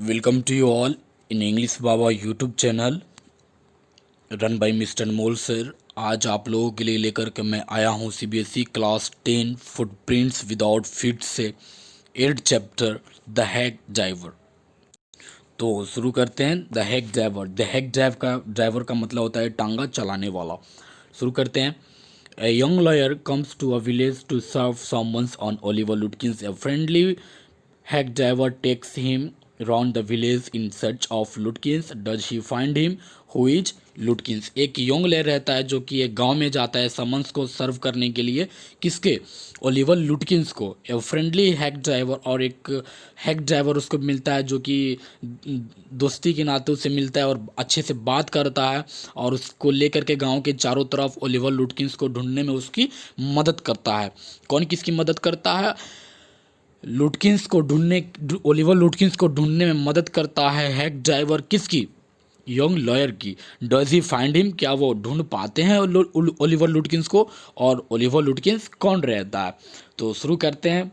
Welcome to you all in English Baba YouTube channel run by mister Anmol sir. आज आप लोगों के लिए लेकर के मैं आया हूँ CBSE class 10 footprints without feet से 8 चैप्टर द हैक ड्राइवर। तो शुरू करते हैं। The hack driver. The hack driver का मतलब होता है टांगा चलाने वाला। शुरू करते हैं। A young lawyer comes to a village to serve summons on Oliver Lutkins. A friendly hack driver takes him around the village in search of Lutkins. Does he find him? Who is Lutkins? एक young lawyer रहता है जो कि एक गांव में जाता है समन्स को सर्व करने के लिए। किसके? ओलिवर लुटकिंस को। ए फ्रेंडली हैक ड्राइवर, और एक हैक ड्राइवर उसको मिलता है जो कि दोस्ती के नाते उसे मिलता है और अच्छे से बात करता है और उसको लेकर के गांव के चारों तरफ ओलिवर लुटकिंस को ढूंढने में उसकी मदद करता है। कौन किसकी मदद करता है? लुटकिंस को ढूंढने ओलिवर लुटकिंस को ढूंढने में मदद करता है हैक ड्राइवर। किसकी? यंग लॉयर की। Does he find him? क्या वो ढूंढ पाते हैं ओलिवर लुटकिंस को? और ओलिवर लुटकिंस कौन रहता है? तो शुरू करते हैं।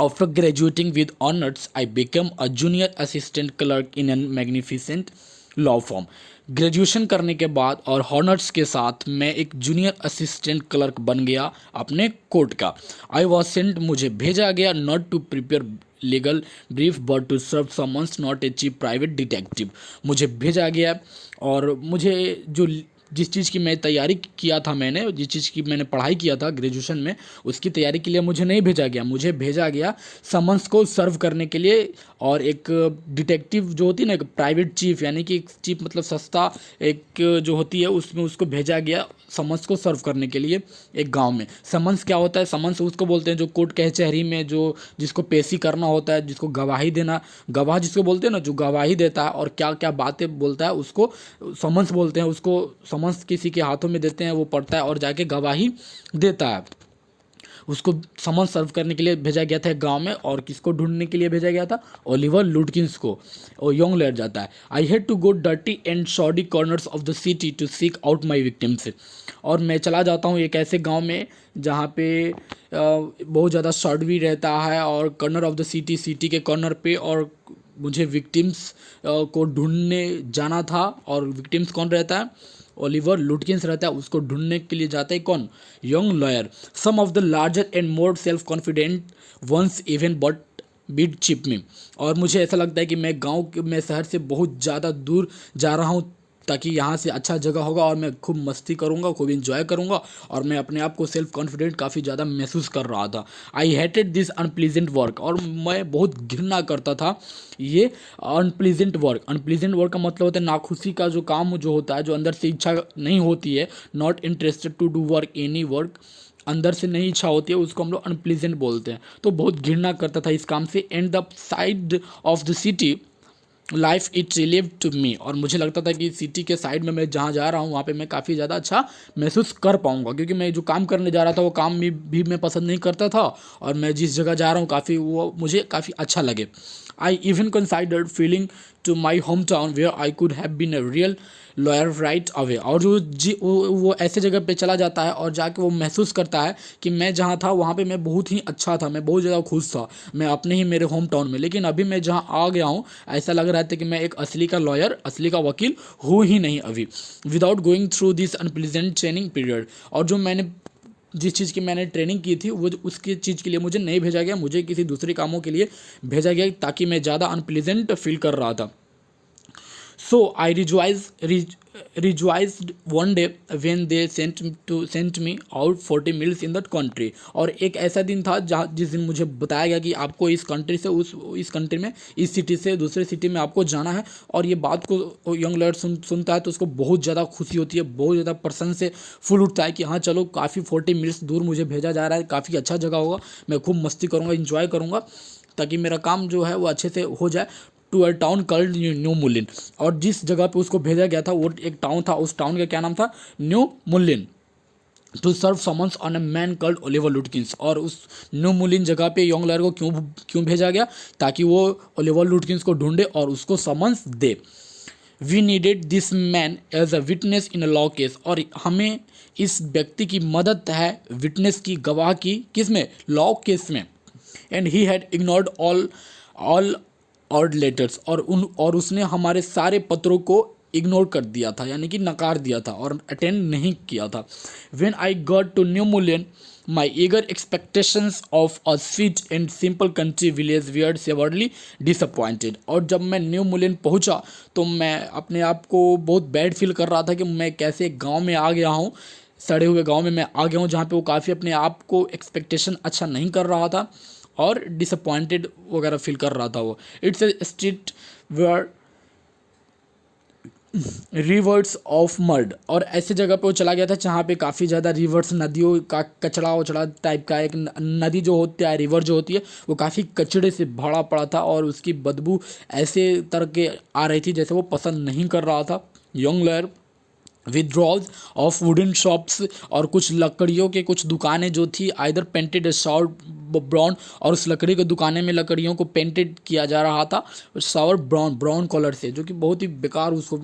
After graduating with honors, I became a junior assistant clerk in a magnificent law form. Graduation करने के बाद और हॉनर्स के साथ मैं एक जूनियर असिस्टेंट क्लर्क बन गया अपने कोर्ट का। आई वॉज सेंट, मुझे भेजा गया, not to prepare legal brief but to serve summons, not a chief private detective. मुझे भेजा गया और मुझे जो जिस चीज़ की मैं तैयारी किया था, मैंने जिस चीज़ की मैंने पढ़ाई किया था ग्रेजुएशन में, उसकी तैयारी के लिए मुझे नहीं भेजा गया। मुझे भेजा गया समन्स को सर्व करने के लिए। और एक डिटेक्टिव जो होती है ना, एक प्राइवेट चीफ, यानी कि एक चीफ मतलब सस्ता एक जो होती है, उसमें उसको भेजा गया समन्स को सर्व करने के लिए एक गांव में। समन्स क्या होता है? समन्स उसको बोलते हैं जो कोर्ट कचहरी में जो जिसको पेशी करना होता है, जिसको गवाही देना, गवाह जिसको बोलते हैं ना, जो गवाही देता है और क्या क्या बातें बोलता है, उसको समन्स बोलते हैं। उसको समन्स किसी के हाथों में देते हैं, वो पढ़ता है और जाके गवाही देता है। उसको समन सर्व करने के लिए भेजा गया था गांव में। और किसको ढूंढने के लिए भेजा गया था? ओलिवर लुटकिंस को। और यंग लॉयर जाता है। I had to go dirty and shoddy corners of the city to seek out my victims. और मैं चला जाता हूँ एक ऐसे गांव में जहाँ पे बहुत ज़्यादा शॉर्ट भी रहता है और कॉर्नर ऑफ द सिटी के कॉर्नर पे, और मुझे विक्टिम्स को ढूंढने जाना था। और विक्टिम्स कौन रहता है? ओलिवर लुटकिंस रहता है। उसको ढूंढने के लिए जाता है कौन? Young lawyer. Some of the larger and more self confident ones even but beat chip में। और मुझे ऐसा लगता है कि मैं शहर से बहुत ज़्यादा दूर जा रहा हूँ ताकि यहाँ से अच्छा जगह होगा और मैं खूब मस्ती करूँगा, खूब इंजॉय करूँगा। और मैं अपने आप को सेल्फ कॉन्फिडेंट काफ़ी ज़्यादा महसूस कर रहा था। I hated this unpleasant work. और मैं बहुत घृणा करता था ये अनप्लीजेंट वर्क। अनप्लीजेंट वर्क का मतलब होता है नाखुशी का जो काम जो होता है, जो अंदर से इच्छा नहीं होती है, not interested to do work any work, अंदर से नहीं इच्छा होती है, उसको हम लोग अनप्लीजेंट बोलते हैं। तो बहुत घृणा करता था इस काम से। And the side of the city life it relieve to me. और मुझे लगता था कि सिटी के साइड में मैं जहाँ जा रहा हूँ वहाँ पे मैं काफ़ी ज़्यादा अच्छा महसूस कर पाऊँगा, क्योंकि मैं जो काम करने जा रहा था वो काम भी मैं पसंद नहीं करता था। और मैं जिस जगह जा रहा हूँ वो मुझे काफ़ी अच्छा लगे। I even considered feeling to my home town where I could have been a real lawyer right away. और वो ऐसे जगह पे चला जाता है और जाके वो महसूस करता है कि मैं जहाँ था वहाँ पे मैं बहुत ही अच्छा था, मैं बहुत ज़्यादा खुश था, मैं अपने ही मेरे होम टाउन में। लेकिन अभी मैं जहाँ आ गया हूँ ऐसा लग रहा था कि मैं एक असली का लॉयर, असली का वकील हूँ ही नहीं अभी। Without going through this unpleasant training period. और जो मैंने जिस चीज़ की मैंने ट्रेनिंग की थी वो उसकी चीज़ के लिए मुझे नहीं भेजा गया, मुझे किसी दूसरे कामों के लिए भेजा गया ताकि मैं ज़्यादा अनप्लीजेंट फील कर रहा था। So I rejoiced one day when they sent me out 40 miles in that country। और एक ऐसा दिन था जहाँ जिस दिन मुझे बताया गया कि आपको इस कंट्री से इस कंट्री में, इस सिटी से दूसरे सिटी में आपको जाना है। और ये बात को यंग लॉयर सुनता है तो उसको बहुत ज़्यादा खुशी होती है, बहुत ज़्यादा प्रसन्न से फुल उठता है कि हाँ चलो काफ़ी 40 मिल्स दूर मुझे भेजा जा रहा है, काफ़ी अच्छा जगह होगा, मैं खूब मस्ती करूँगा, इंजॉय करूँगा ताकि मेरा काम जो है वो अच्छे से हो जाए। To a town called new Mullion. और जिस जगह पे उसको भेजा गया था वो एक टाउन था, उस टाउन का क्या नाम था? New Mullin. To serve summons on a man called Oliver Lutkins. और उस न्यू मुलिन जगह पे यंग लॉयर को क्यों भेजा गया? ताकि वो ओलिवर लुटकिंस को ढूंढे और उसको समन्स दे। We needed this man as a witness in a law case. और हमें इस व्यक्ति की मदद है, विटनेस की, गवाह की, किस में? लॉ केस में। And he had ignored all और लेटर्स, और उसने हमारे सारे पत्रों को इग्नोर कर दिया था, यानी कि नकार दिया था और अटेंड नहीं किया था। When I got to new Mullion my eager expectations of a sweet and simple country village were severely disappointed. और जब मैं न्यू मुलेन पहुंचा तो मैं अपने आप को बहुत बैड फील कर रहा था कि मैं कैसे गांव में आ गया हूँ, सड़े हुए गांव में मैं आ गया हूँ, जहाँ पे वो काफ़ी अपने आप को एक्सपेक्टेशन अच्छा नहीं कर रहा था और डिसअपॉइंटेड वगैरह फील कर रहा था वो। It's a street where rivers of mud, और ऐसी जगह पे वो चला गया था जहाँ पे काफ़ी ज़्यादा रिवर्स, नदियों का कचड़ा वचड़ा टाइप का एक नदी जो होती है, रिवर जो होती है, वो काफ़ी कचड़े से भरा पड़ा था और उसकी बदबू ऐसे तरह के आ रही थी जैसे वो पसंद नहीं कर रहा था। Young lawyer withdraws of wooden shops, और कुछ लकड़ियों के कुछ दुकानें जो थी आइदर पेंटेड सावर ब्राउन, और उस लकड़ी के दुकानें में लकड़ियों को पेंटेड किया जा रहा था सावर ब्राउन कलर से, जो कि बहुत ही बेकार उसको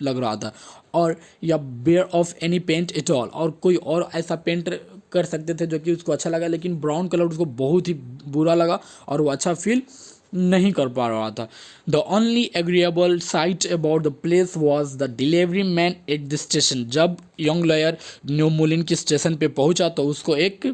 लग रहा था। और या bare of any paint at all, और कोई और ऐसा पेंट कर सकते थे जो कि उसको अच्छा लगा, लेकिन ब्राउन कलर उसको बहुत ही बुरा लगा और वो अच्छा फील नहीं कर पा रहा था। The only agreeable site about the place was the delivery man at the station. जब यंग लॉयर न्यू मुलिन के स्टेशन पे पहुंचा तो उसको एक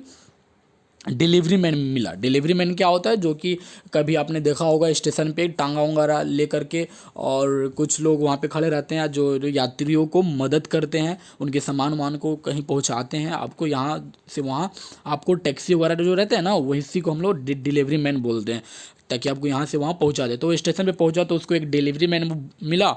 डिलीवरी मैन मिला। डिलीवरी मैन क्या होता है, जो कि कभी आपने देखा होगा स्टेशन पे टांगा उंगा ले करके, और कुछ लोग वहाँ पे खड़े रहते हैं जो यात्रियों को मदद करते हैं, उनके सामान वामान को कहीं पहुँचाते हैं, आपको यहाँ से वहाँ, आपको टैक्सी वगैरह जो रहते हैं ना, वही इसी को हम लोग डिलीवरी मैन बोलते हैं, ताकि आपको यहाँ से वहाँ पहुँचा दे। तो वो स्टेशन पे पहुँचा तो उसको एक डिलीवरी मैन मिला।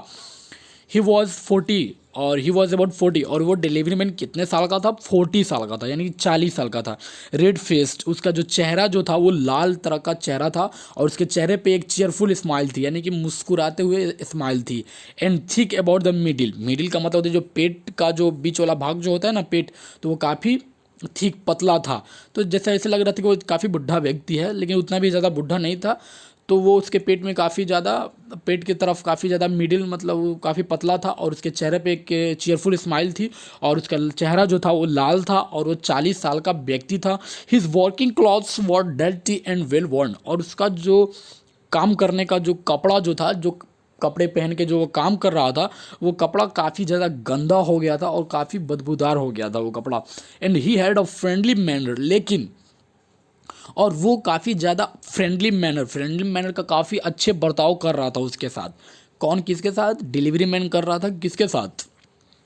ही वॉज 40, और ही वॉज अबाउट 40, और वो डिलीवरी मैन कितने साल का था, 40 साल का था, यानी कि 40 साल का था। रेड फेस्ड, उसका जो चेहरा जो था वो लाल तरह का चेहरा था, और उसके चेहरे पे एक चीयरफुल स्माइल थी, यानी कि मुस्कुराते हुए स्माइल थी। And thick about the middle का मतलब होता है जो पेट का जो बीच वाला भाग जो होता है ना पेट, तो वो काफ़ी ठीक पतला था। तो जैसे ऐसे लग रहा था कि वो काफ़ी बुढ़ा व्यक्ति है, लेकिन उतना भी ज़्यादा बुढ़ा नहीं था। तो वो उसके पेट में काफ़ी ज़्यादा, पेट की तरफ काफ़ी ज़्यादा मिडिल, मतलब वो काफ़ी पतला था, और उसके चेहरे पे एक चीयरफुल स्माइल थी, और उसका चेहरा जो था वो लाल था, और वो 40 साल का व्यक्ति था। His working clothes were dirty and well worn, और उसका जो काम करने का जो कपड़ा जो था, जो कपड़े पहन के जो वो काम कर रहा था, वो कपड़ा काफ़ी ज़्यादा गंदा हो गया था और काफ़ी बदबूदार हो गया था वो कपड़ा। And he had a friendly manner, लेकिन, और वो काफ़ी ज़्यादा फ्रेंडली मैनर का काफ़ी अच्छे बर्ताव कर रहा था उसके साथ। कौन किसके साथ? डिलीवरी मैन कर रहा था किसके साथ?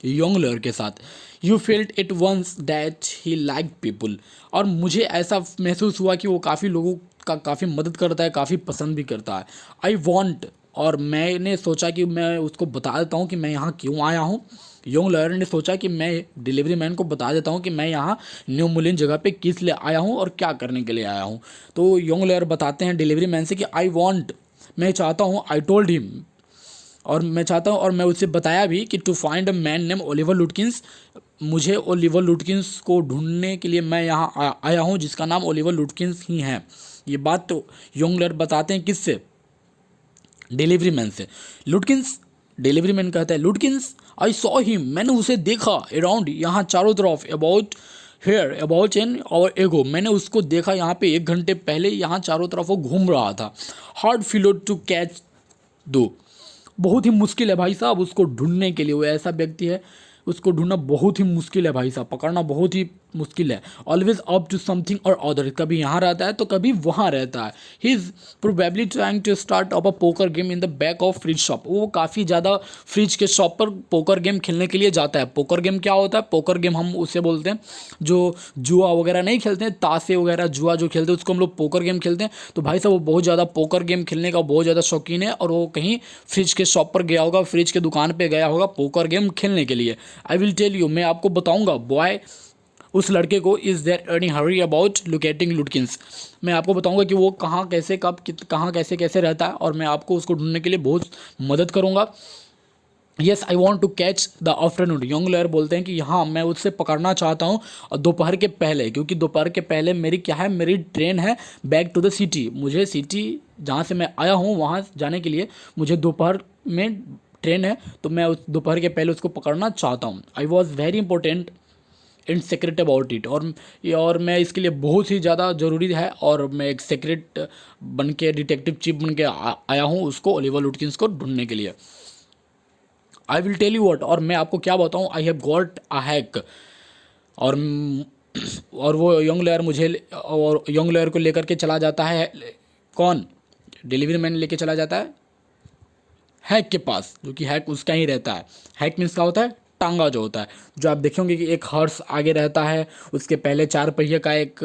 यंग लॉयर के साथ। You felt it once that he like people, और मुझे ऐसा महसूस हुआ कि वो काफ़ी लोगों का काफ़ी मदद करता है, काफ़ी पसंद भी करता है। आई वॉन्ट, और मैंने सोचा कि मैं उसको बता देता हूँ कि मैं यहाँ क्यों आया हूँ। यंग लॉयर ने सोचा कि मैं डिलीवरी मैन को बता देता हूँ कि मैं यहाँ न्यू मुलिन जगह पे किस लिए आया हूँ और क्या करने के लिए आया हूँ। तो यंग लॉयर बताते हैं डिलीवरी मैन से कि आई वॉन्ट, मैं चाहता हूँ, आई टोल्ड हिम, और मैं चाहता हूँ, और मैं उसे बताया भी कि to find a man name Oliver Lutkins, मुझे ओलिवर लुटकिंस को ढूंढने के लिए मैं यहाँ आया हूँ जिसका नाम ओलिवर लुटकिंस ही है। ये बात तो यंग लॉयर बताते हैं किससे? डिलीवरी मैन से। लुटकिंस, डिलीवरी मैन कहता है लुटकिंस, आई सॉ हिम, मैंने उसे देखा अराउंड, यहाँ चारों तरफ, अबाउट हेयर, अबाउट एन और एगो, मैंने उसको देखा यहाँ पे 1 घंटे पहले, यहाँ चारों तरफ वो घूम रहा था। हार्ड फीलो टू कैच दो, बहुत ही मुश्किल है भाई साहब उसको ढूंढने के लिए, वो ऐसा व्यक्ति है, उसको ढूंढना बहुत ही मुश्किल है भाई साहब, पकड़ना बहुत ही मुश्किल है। Always up to something or other, कभी यहाँ रहता है तो कभी वहाँ रहता है। He is probably trying to start up a poker game in the back of Fritz shop, वो काफ़ी ज़्यादा फ्रिज के शॉप पर पोकर गेम खेलने के लिए जाता है। पोकर गेम क्या होता है? पोकर गेम हम उसे बोलते हैं जो जुआ वगैरह नहीं खेलते हैं, ताशे वगैरह जुआ जो खेलते हैं उसको हम लोग पोकर गेम खेलते हैं। तो भाई साहब वो बहुत ज़्यादा पोकर गेम खेलने का बहुत ज़्यादा शौकीन है, और वो कहीं फ्रिज के शॉप पर गया होगा, फ्रिज के दुकान पर गया होगा पोकर गेम खेलने के लिए। आई विल टेल यू, मैं आपको बताऊंगा, बॉय, उस लड़के को, is there any hurry about locating Lutkins, मैं आपको बताऊंगा कि वो कहाँ कैसे कब कहाँ कैसे कैसे रहता है, और मैं आपको उसको ढूंढने के लिए बहुत मदद करूंगा। Yes I want to catch the afternoon, young lawyer बोलते हैं कि हाँ मैं उससे पकड़ना चाहता हूँ दोपहर के पहले, क्योंकि दोपहर के पहले मेरी क्या है, मेरी ट्रेन है बैक टू द सिटी, मुझे सिटी जहाँ से मैं आया हूँ वहाँ जाने के लिए मुझे दोपहर में ट्रेन है, तो मैं उस दोपहर के पहले उसको पकड़ना चाहता हूँ। I was very important and secret about it, और मैं इसके लिए बहुत ही ज़्यादा ज़रूरी है, और मैं एक सीक्रेट बन के डिटेक्टिव चीफ बन के आया हूँ उसको, ओलिवर लुटकिंस को ढूंढने के लिए। I will tell you what, और मैं आपको क्या बताऊँ, I have got a hack. और वो यंग लॉयर और यंग लॉयर को लेकर के चला जाता है, कौन, डिलीवरी मैन लेके चला जाता है हैक के पास, जो कि हैक उसका ही रहता है। हैक मीन्स क्या होता है, टांगा जो होता है, जो आप देखेंगे कि एक हॉर्स आगे रहता है, उसके पहले 4 पहिए का एक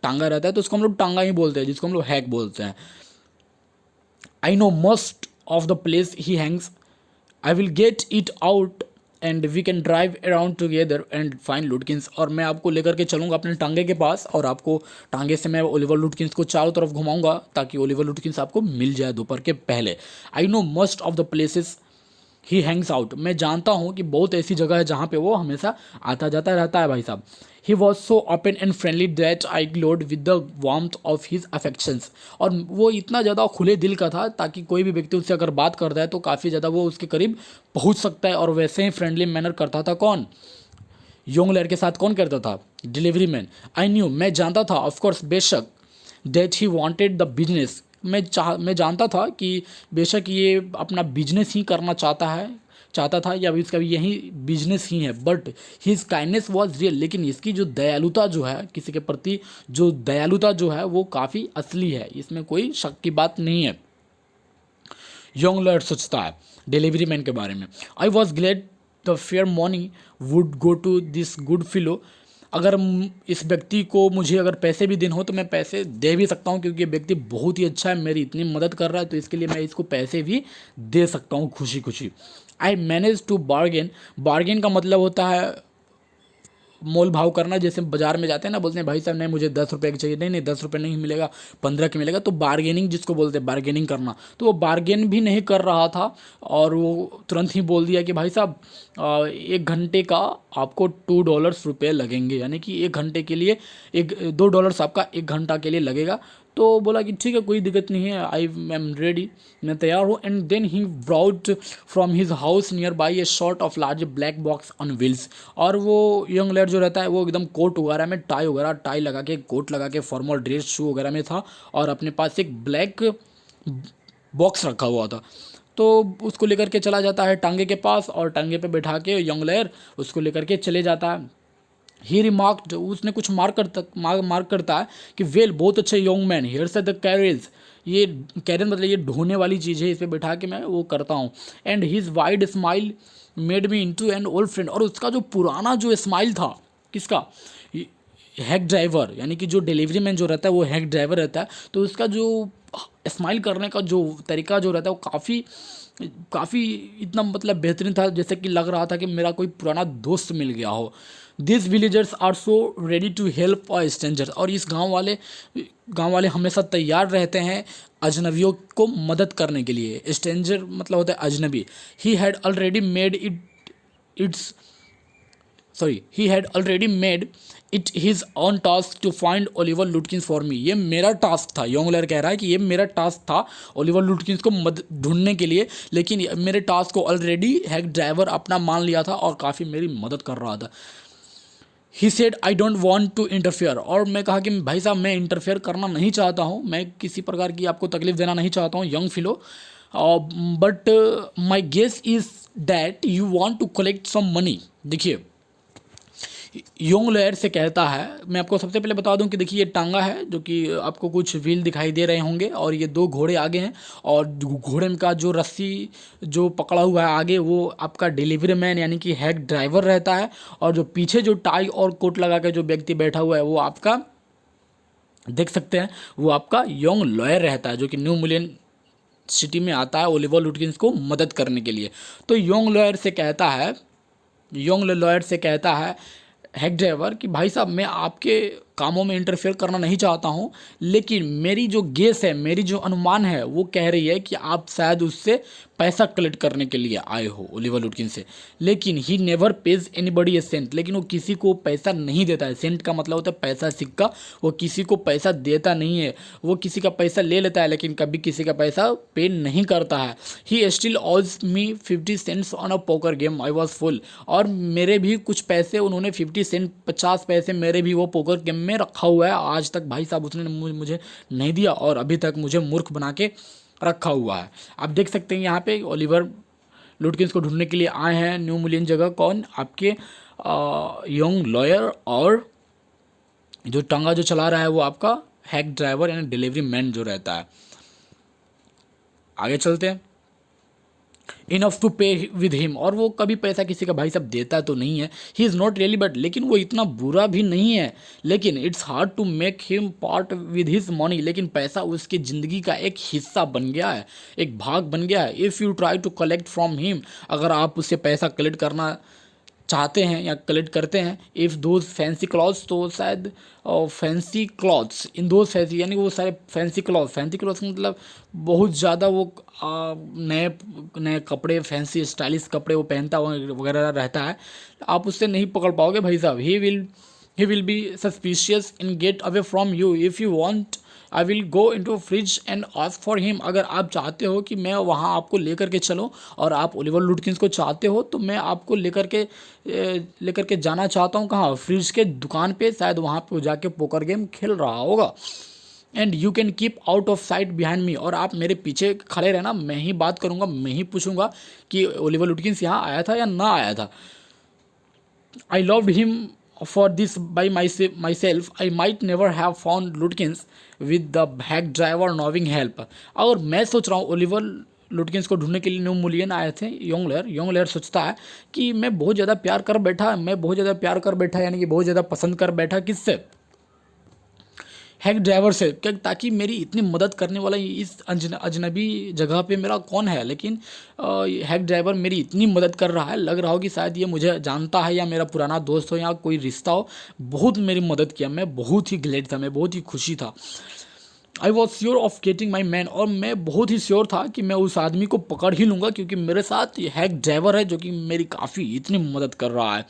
टांगा रहता है, तो उसको हम लोग टांगा ही बोलते हैं, जिसको हम लोग हैक बोलते हैं। I know most of the place he hangs, I will get it out and we can drive around together and find Lutkins. और मैं आपको लेकर के चलूँगा अपने टांगे के पास, और आपको टांगे से मैं ओलिवर लुटकिंस को चारों तरफ घुमाऊंगा, ताकि ओलिवर लुटकिंस आपको मिल जाए दोपहर के पहले। आई know most of the places he Hanks out, मैं जानता हूँ कि बहुत ऐसी जगह है जहाँ पे वो हमेशा आता जाता रहता है भाई साहब। He was so open and friendly that I glowed with the warmth of his affections, और वो इतना ज़्यादा खुले दिल का था ताकि कोई भी व्यक्ति उससे अगर बात करता है तो काफ़ी ज़्यादा वो उसके करीब पहुँच सकता है। और वैसे ही फ्रेंडली मैनर करता था कौन, यंग लड़के के साथ कौन करता था, डिलीवरी मैन। आई न्यू, मैं जानता था, ऑफकोर्स बेशक, that he wanted the business, मैं जानता था कि बेशक ये अपना बिजनेस ही करना चाहता था, या इसका भी यही बिजनेस ही है। But his kindness was real, लेकिन इसकी जो दयालुता जो है, किसी के प्रति जो दयालुता जो है वो काफ़ी असली है, इसमें कोई शक की बात नहीं है। यंग लॉर्ड सोचता है डिलीवरी मैन के बारे में। I was glad the fare money would go to this good fellow, अगर इस व्यक्ति को मुझे अगर पैसे भी देने हो तो मैं पैसे दे भी सकता हूँ, क्योंकि ये व्यक्ति बहुत ही अच्छा है, मेरी इतनी मदद कर रहा है, तो इसके लिए मैं इसको पैसे भी दे सकता हूँ खुशी खुशी। I manage to bargain, bargain का मतलब होता है मोल भाव करना, जैसे बाजार में जाते हैं ना, बोलते हैं भाई साहब नहीं मुझे 10 रुपये की चाहिए, नहीं नहीं 10 रुपये नहीं मिलेगा, 15 की मिलेगा, तो बार्गेनिंग जिसको बोलते हैं, बार्गेनिंग करना। तो वो बार्गेन भी नहीं कर रहा था, और वो तुरंत ही बोल दिया कि भाई साहब 1 घंटे का आपको $2 लगेंगे, यानी कि 1 घंटे के लिए $2 आपका 1 घंटा के लिए लगेगा। तो बोला कि ठीक है कोई दिक्कत नहीं है, आई एम रेडी, मैं तैयार हूँ। And then he brought from his house near by a short of large black box on wheels, और वो यंग लैड जो रहता है वो एकदम कोट वगैरह में, टाई लगा के, कोट लगा के, फॉर्मल ड्रेस शू वगैरह में था, और अपने पास एक ब्लैक बॉक्स रखा हुआ था। तो उसको लेकर के चला जाता है टांगे के पास, और टांगे पे बैठा के यंग लेयर उसको लेकर के चले जाता है। ही रिमार्क्ड, उसने कुछ मार्क करता है कि वेल बहुत अच्छे young man, here's the carriage, ये कैरेज मतलब ये ढोने वाली चीज़ है, इस पर बैठा के मैं वो करता हूँ। And his wide smile made me into an old friend, और उसका जो पुराना जो स्माइल था, किसका, हैक ड्राइवर, यानी कि जो डिलीवरी मैन जो रहता है वो हैक ड्राइवर रहता है, तो उसका जो स्माइल करने का जो तरीका जो रहता है वो काफ़ी इतना मतलब बेहतरीन था, जैसे कि लग रहा था कि मेरा कोई पुराना दोस्त मिल गया हो। This villagers are so ready to help a stranger, और इस गांव वाले हमेशा तैयार रहते हैं अजनबियों को मदद करने के लिए। स्ट्रेंजर मतलब होता है अजनबी। He had already made it his own task to find Oliver Lutkins for me, ये मेरा टास्क था, यंगलर कह रहा है कि ये मेरा टास्क था ओलिवर लुटकिंस को ढूंढने के लिए, लेकिन मेरे टास्क को ऑलरेडी हैक ड्राइवर अपना मान लिया था और काफ़ी मेरी मदद कर रहा था। He said I don't want to interfere, और मैं कहा कि भाई साहब मैं इंटरफेयर करना नहीं चाहता हूँ, मैं किसी प्रकार की आपको तकलीफ देना नहीं चाहता हूँ young fellow, but my guess is that you want to collect some money. देखिए यंग लॉयर से कहता है, मैं आपको सबसे पहले बता दूं कि देखिए ये टांगा है, जो कि आपको कुछ व्हील दिखाई दे रहे होंगे, और ये 2 घोड़े आगे हैं, और घोड़े का जो रस्सी जो पकड़ा हुआ है आगे वो आपका डिलीवरी मैन यानी कि हैक ड्राइवर रहता है, और जो पीछे जो टाई और कोट लगा के जो व्यक्ति बैठा हुआ है वो आपका देख सकते हैं, वो आपका यंग लॉयर रहता है, जो कि न्यू मिलियन सिटी में आता है ओलिवर लुटकिंस को मदद करने के लिए। तो यंग लॉयर से कहता है हैक ड्राइवर कि भाई साहब मैं आपके कामों में इंटरफेयर करना नहीं चाहता हूँ, लेकिन मेरी जो गेस है, मेरी जो अनुमान है वो कह रही है कि आप शायद उससे पैसा कलेक्ट करने के लिए आए हो, ओलिवर लुटकिन से। लेकिन he never pays anybody a cent, लेकिन वो किसी को पैसा नहीं देता है। सेंट का मतलब होता है पैसा, सिक्का। वो किसी को पैसा देता नहीं है, वो किसी का पैसा ले लेता है लेकिन कभी किसी का पैसा पे नहीं करता है। He still owes me 50 cents on a poker game, I was full. और मेरे भी कुछ पैसे उन्होंने 50 सेंट, 50 पैसे मेरे भी वो पोकर गेम में रखा हुआ है। आज तक भाई साहब उसने मुझे नहीं दिया और अभी तक मुझे मूर्ख बना के रखा हुआ है। आप देख सकते हैं यहाँ पे ओलिवर लुटकिंस को ढूंढने के लिए आए हैं न्यू मिलियन जगह। कौन? आपके यंग लॉयर, और जो टंगा जो चला रहा है वो आपका हैक ड्राइवर यानी डिलीवरी मैन जो रहता है। आगे चलते हैं। इनफ टू पे विद हिम, और वो कभी पैसा किसी का भाई साहब देता तो नहीं है। He is not really bad, लेकिन वो इतना बुरा भी नहीं है। लेकिन it's hard to make him part with his money, लेकिन पैसा उसकी ज़िंदगी का एक हिस्सा बन गया है, एक भाग बन गया है। If you try to collect from him, अगर आप उससे पैसा कलेक्ट करना चाहते हैं या कलेक्ट करते हैं, इफ़ दोज फैंसी क्लॉथ्स, तो शायद fancy clothes, in those fancy यानी वो सारे फैंसी क्लॉथ्स का मतलब बहुत ज़्यादा वो नए नए कपड़े, फैंसी स्टाइलिश कपड़े वो पहनता वगैरह रहता है, आप उससे नहीं पकड़ पाओगे भाई साहब। He will be suspicious in get away from you. If you want I will go into fridge and ask for him, अगर आप चाहते हो कि मैं वहाँ आपको लेकर के चलूँ और आप ओलिवर लुटकिंस को चाहते हो तो मैं आपको लेकर के जाना चाहता हूँ। कहाँ? फ्रिज के दुकान पे, शायद वहाँ पे जाके पोकर गेम खेल रहा होगा। And you can keep out of site behind me, और आप मेरे पीछे खड़े रहना, मैं ही बात करूँगा, मैं ही पूछूंगा कि ओलिवर लुटकिंस यहाँ आया था या ना आया था। I loved him for this by myself. I might never have found Lutkins with the hack driver knowing help. और मैं सोच रहा हूँ ओलिवर लुटकिंस को ढूंढने के लिए न्यू मिलियन आए थे यंग लेयर सोचता है कि मैं बहुत ज़्यादा प्यार कर बैठा, यानी कि बहुत ज़्यादा पसंद कर बैठा। किससे? हैक ड्राइवर से। क्या? ताकि मेरी इतनी मदद करने वाला इस अजनबी जगह पे मेरा कौन है, लेकिन हैक ड्राइवर मेरी इतनी मदद कर रहा है, लग रहा हो कि शायद ये मुझे जानता है या मेरा पुराना दोस्त हो या कोई रिश्ता हो। बहुत मेरी मदद किया, मैं बहुत ही ग्लेड था, मैं बहुत ही खुशी था। I was sure of getting my man, और मैं बहुत ही श्योर था कि मैं उस आदमी को पकड़ ही लूँगा क्योंकि मेरे साथ ये हैक ड्राइवर है जो कि मेरी काफ़ी इतनी मदद कर रहा है।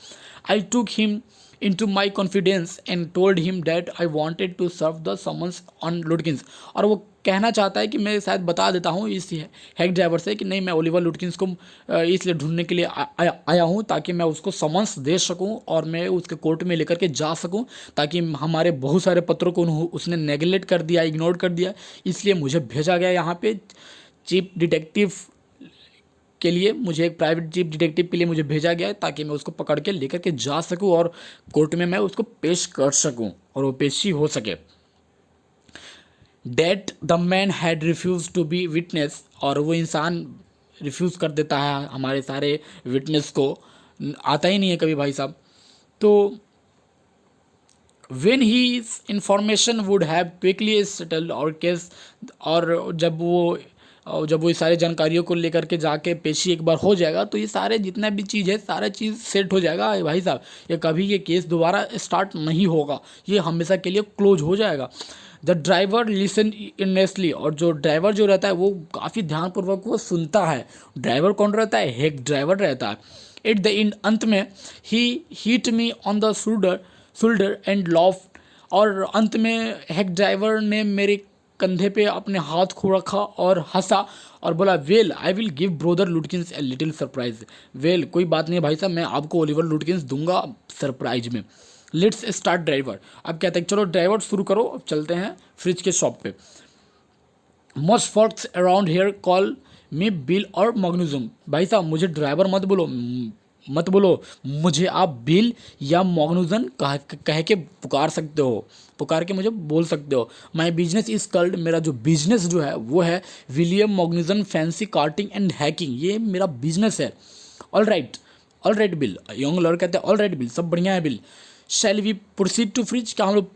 I took him into my confidence and told him that I wanted to serve the summons on लुटकिंस, और वो कहना चाहता है कि मैं शायद बता देता हूँ इस हैक ड्राइवर से कि नहीं, मैं ओलिवर लुटकिंस को इसलिए ढूंढने के लिए आया हूँ ताकि मैं उसको समन्स दे सकूँ और मैं उसके कोर्ट में लेकर के जा सकूँ, ताकि हमारे बहुत सारे पत्रों को उसने नेगलेक्ट कर दिया, इग्नोर कर दिया, इसलिए मुझे भेजा गया यहाँ पे चीफ डिटेक्टिव के लिए, मुझे एक प्राइवेट चीफ डिटेक्टिव के लिए मुझे भेजा गया है ताकि मैं उसको पकड़ के लेकर के जा सकूं और कोर्ट में मैं उसको पेश कर सकूं और वो पेशी हो सके। That the man had refuse to be witness, और वो इंसान रिफ्यूज़ कर देता है हमारे सारे विटनेस को, आता ही नहीं है कभी भाई साहब। तो when his information would have quickly settled और केस, और जब वो ये सारी जानकारियों को लेकर के जाके पेशी एक बार हो जाएगा तो ये सारे जितना भी चीज़ है सारा चीज़ सेट हो जाएगा भाई साहब। ये कभी ये केस दोबारा स्टार्ट नहीं होगा, ये हमेशा के लिए क्लोज हो जाएगा। द ड्राइवर लिसन इननेसली, और जो ड्राइवर जो रहता है वो काफ़ी ध्यानपूर्वक वो सुनता है। ड्राइवर कौन रहता है? हेक ड्राइवर रहता है। एट द एंड, अंत में, he hit me on the shoulder and laugh, और अंत में हेक ड्राइवर ने मेरे कंधे पे अपने हाथ को रखा और हंसा और बोला, well I will give brother लुटकिंस a little surprise. Well कोई बात नहीं भाई साहब, मैं आपको ओलिवर लुटकिंस दूंगा सरप्राइज में। Let's start driver. अब कहते हैं चलो ड्राइवर शुरू करो, अब चलते हैं फ्रिज के शॉप पे। Most faults around hair call मी बिल और मॉग्निज्म। भाई साहब मुझे ड्राइवर मत बोलो, मुझे आप बिल या मॉग्निजन कह के पुकार सकते हो, पुकार के मुझे बोल सकते हो। माई बिजनेस इज कल्ड, मेरा जो बिजनेस जो है वो है William Magnuson fancy carting and hacking, ये मेरा बिजनेस है। All right Bill. Young lawyer कहते हैं ऑल राइट बिल, सब बढ़िया है Bill. Shall we proceed to Fritz, क्या हम लोग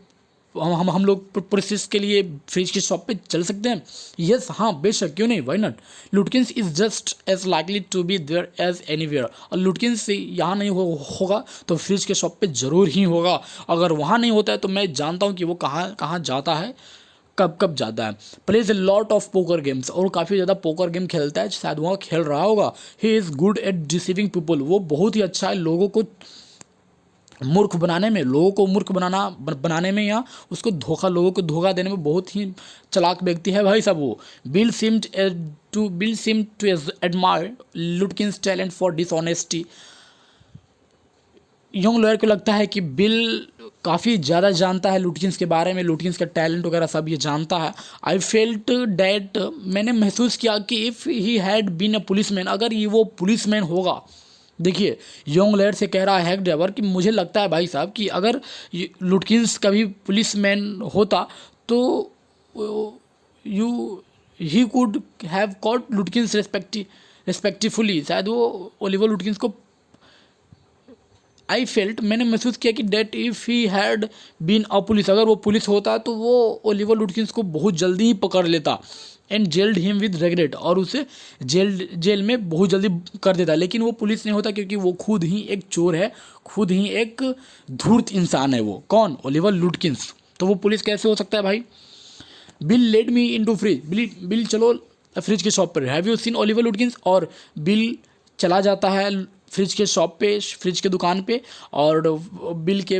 हम लोग प्रोसेस के लिए फ्रिज की शॉप पे चल सकते हैं? यस, हाँ बेशक, क्यों नहीं, why not. Lutkins is just as likely to be there as anywhere. और लुटकिंस यहाँ नहीं होगा तो फ्रिज के शॉप पे ज़रूर ही होगा। अगर वहाँ नहीं होता है तो मैं जानता हूँ कि वो कहाँ कहाँ जाता है, कब कब जाता है। Plays a lot of poker games, और काफ़ी ज़्यादा पोकर गेम खेलता है, शायद वहाँ खेल रहा होगा। He is good at deceiving people, वो बहुत ही अच्छा है लोगों को मूर्ख बनाने में, लोगों को मूर्ख बनाने में, या उसको लोगों को धोखा देने में बहुत ही चालाक व्यक्ति है भाई साहब वो। Bill seem to admire Lutkins talent for dishonesty. Young lawyer को लगता है कि बिल काफ़ी ज़्यादा जानता है लुटकिंस के बारे में, लुटकिंस का टैलेंट वगैरह सब ये जानता है। आई फेल्ट डैट, मैंने महसूस किया कि if he had been a policeman, अगर ये वो पुलिसमैन होगा। देखिए, यंग लॉयर से कह रहा है हैक ड्राइवर कि मुझे लगता है भाई साहब कि अगर लुटकिंस कभी पुलिसमैन होता तो you he could have caught Lutkins respectfully, शायद वो ओलिवर लुटकिंस को। आई फेल्ट, मैंने महसूस किया कि that if he had been a police, अगर वो पुलिस होता तो वो ओलिवर लुटकिंस को बहुत जल्दी ही पकड़ लेता and gelled him with regret, और उसे जेल में बहुत जल्दी कर देता। लेकिन वो पुलिस नहीं होता क्योंकि वो खुद ही एक चोर है, खुद ही एक धूर्त इंसान है वो। कौन? Oliver Lutkins. तो वो पुलिस कैसे हो सकता है भाई? Bill led me into Fritz, Bill चलो फ्रिज के शॉप पर। Have you seen Oliver Lutkins? और बिल चला जाता है फ्रिज के शॉप पे, फ्रिज के दुकान पे, और बिल के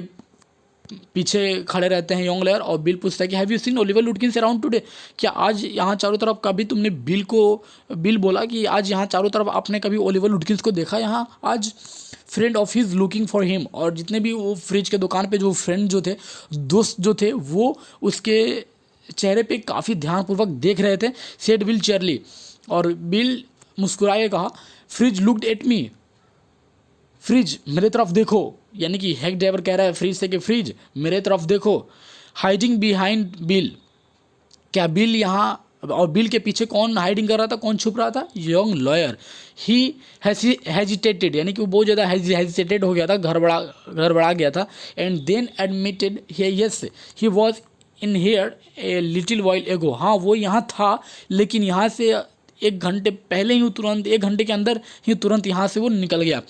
पीछे खड़े रहते हैं यंग लेयर, और बिल पूछता है कि have you seen Oliver लुटकिंस around today? क्या आज यहाँ चारों तरफ कभी तुमने बिल बोला कि आज यहाँ चारों तरफ आपने कभी ओलिवर लुटकिंस को देखा यहाँ आज? Friend of his looking for him, और जितने भी वो फ्रिज के दुकान पे जो फ्रेंड जो थे, दोस्त जो थे, वो उसके चेहरे पे काफ़ी ध्यानपूर्वक देख रहे थे। सेड बिल चेयरली, और बिल मुस्कुराए कहा, fridge looked at me, fridge मेरे तरफ देखो। यानी कि हैक ड्राइवर कह रहा है फ्रिज से कि फ्रिज मेरे तरफ देखो। हाइडिंग बिहाइंड बिल, क्या बिल यहाँ, और बिल के पीछे कौन हाइडिंग कर रहा था, कौन छुप रहा था? Young lawyer. ही हेजिटेटेड, यानी कि वो बहुत ज़्यादा हेजिटेटेड हो गया था, गड़बड़ा गया था। And then admitted yes he was in here a little while ago, हाँ वो यहाँ था, लेकिन यहाँ से 1 घंटे पहले ही, तुरंत 1 घंटे के अंदर ही तुरंत यहाँ से वो निकल गया।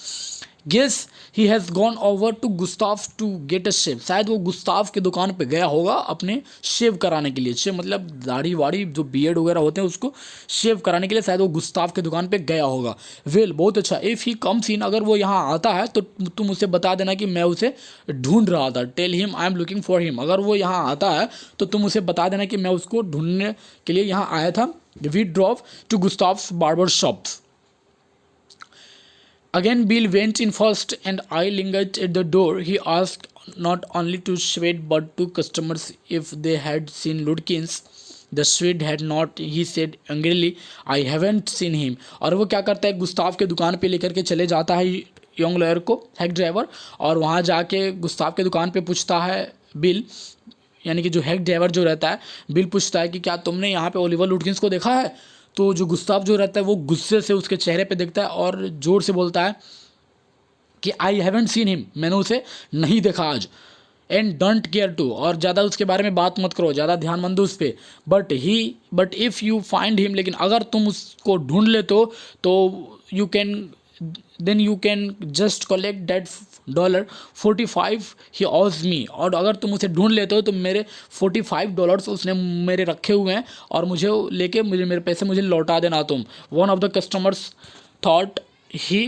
Guess he has gone over to Gustaf to get a shave, शायद वो गुस्ताव के दुकान पे गया होगा अपने शेव कराने के लिए। शेव मतलब दाढ़ी वाड़ी, जो बियर्ड वगैरह होते हैं उसको शेव कराने के लिए शायद वो गुस्ताव के दुकान पे गया होगा। वेल, बहुत अच्छा। इफ़ ही कम्स इन, अगर वो यहाँ आता है तो तुम उसे बता देना कि मैं उसे ढूंढ रहा था। Tell him I am looking for him, अगर वो यहाँ आता है तो तुम उसे बता देना कि मैं उसको ढूंढने के लिए यहाँ आया था। We drove to Gustav's barber shops. Again, Bill went in first, and I lingered at the door. He asked not only to Swede but to customers if they had seen Ludkins. The Swede had not, he said angrily. I haven't seen him. और वो क्या करता है, Gustav के दुकान पे लेकर के चले जाता है यंग लॉयर को, हैक ड्राइवर, और वहाँ जाके गुस्ताव के दुकान पे पूछता है बिल, यानी कि जो हैक ड्राइवर जो रहता है, बिल पूछता है कि क्या तुमने यहाँ पे ओलिवर लुटकिंस को देखा है? तो जो गुस्ताव जो रहता है वो गुस्से से उसके चेहरे पे देखता है और ज़ोर से बोलता है कि आई हैवेंट सीन हिम, मैंने उसे नहीं देखा आज। एंड डोंट केयर टू, और ज़्यादा उसके बारे में बात मत करो, ज़्यादा ध्यान मत दो उस पर। But if you find him, लेकिन अगर तुम उसको ढूंढ लेते हो तो you can just collect that $45 ही ऑज मी, और अगर तुम उसे ढूंढ लेते हो तो मेरे $45 उसने मेरे रखे हुए हैं, और मुझे लेके मेरे पैसे मुझे लौटा देना तुम। One of the customers thought he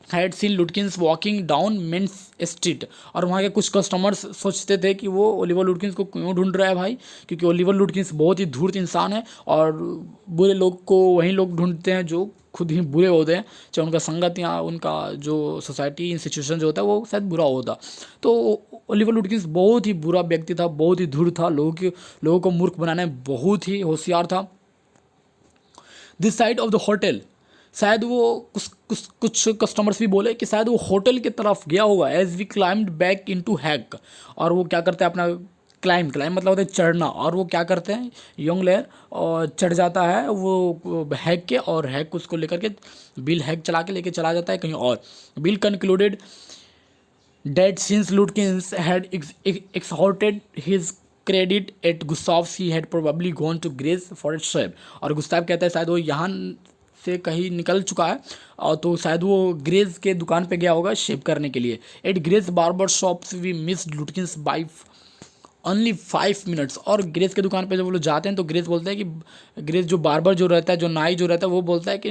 had seen लुटकिंस walking down main street, और वहाँ के कुछ कस्टमर्स सोचते थे कि वो ओलिवर लुटकिंस को क्यों ढूंढ रहा है भाई, क्योंकि ओलिवर लुटकिंस बहुत ही धूर्त इंसान है, और बुरे लोग को वही लोग ढूंढते हैं जो खुद ही बुरे होते हैं, चाहे उनका संगत या उनका जो सोसाइटी इंस्टीट्यूशन जो होता है वो शायद बुरा होता। तो ओलिवर लुटकिंस बहुत ही बुरा व्यक्ति था, बहुत ही धूर्त था, लोगों को मूर्ख बनाने में बहुत ही होशियार था। This side of the hotel, शायद वो कुछ कस्टमर्स भी बोले कि शायद वो होटल की तरफ गया होगा। As we climbed back into hack, और वो क्या करते हैं अपना क्लाइम मतलब होता है चढ़ना, और वो क्या करते हैं यंग लेयर और चढ़ जाता है वो हैक के, और हैक उसको लेकर के बिल हैक चला के लेके चला जाता है कहीं और। Bill concluded that since Lutkins had exhorted his credit at Gustav's he had probably gone to Gray's for it shape. और गुस्ताव कहता है शायद वो यहाँ से कहीं निकल चुका है और तो शायद वो ग्रेज के दुकान पे गया होगा शेव करने के लिए। At Gray's barber shops we miss Lutkins by only 5 minutes. और ग्रेस के दुकान पे जब वो लोग जाते हैं तो ग्रेस बोलता है कि ग्रेस जो बार्बर जो रहता है, जो नाई जो रहता है, वो बोलता है कि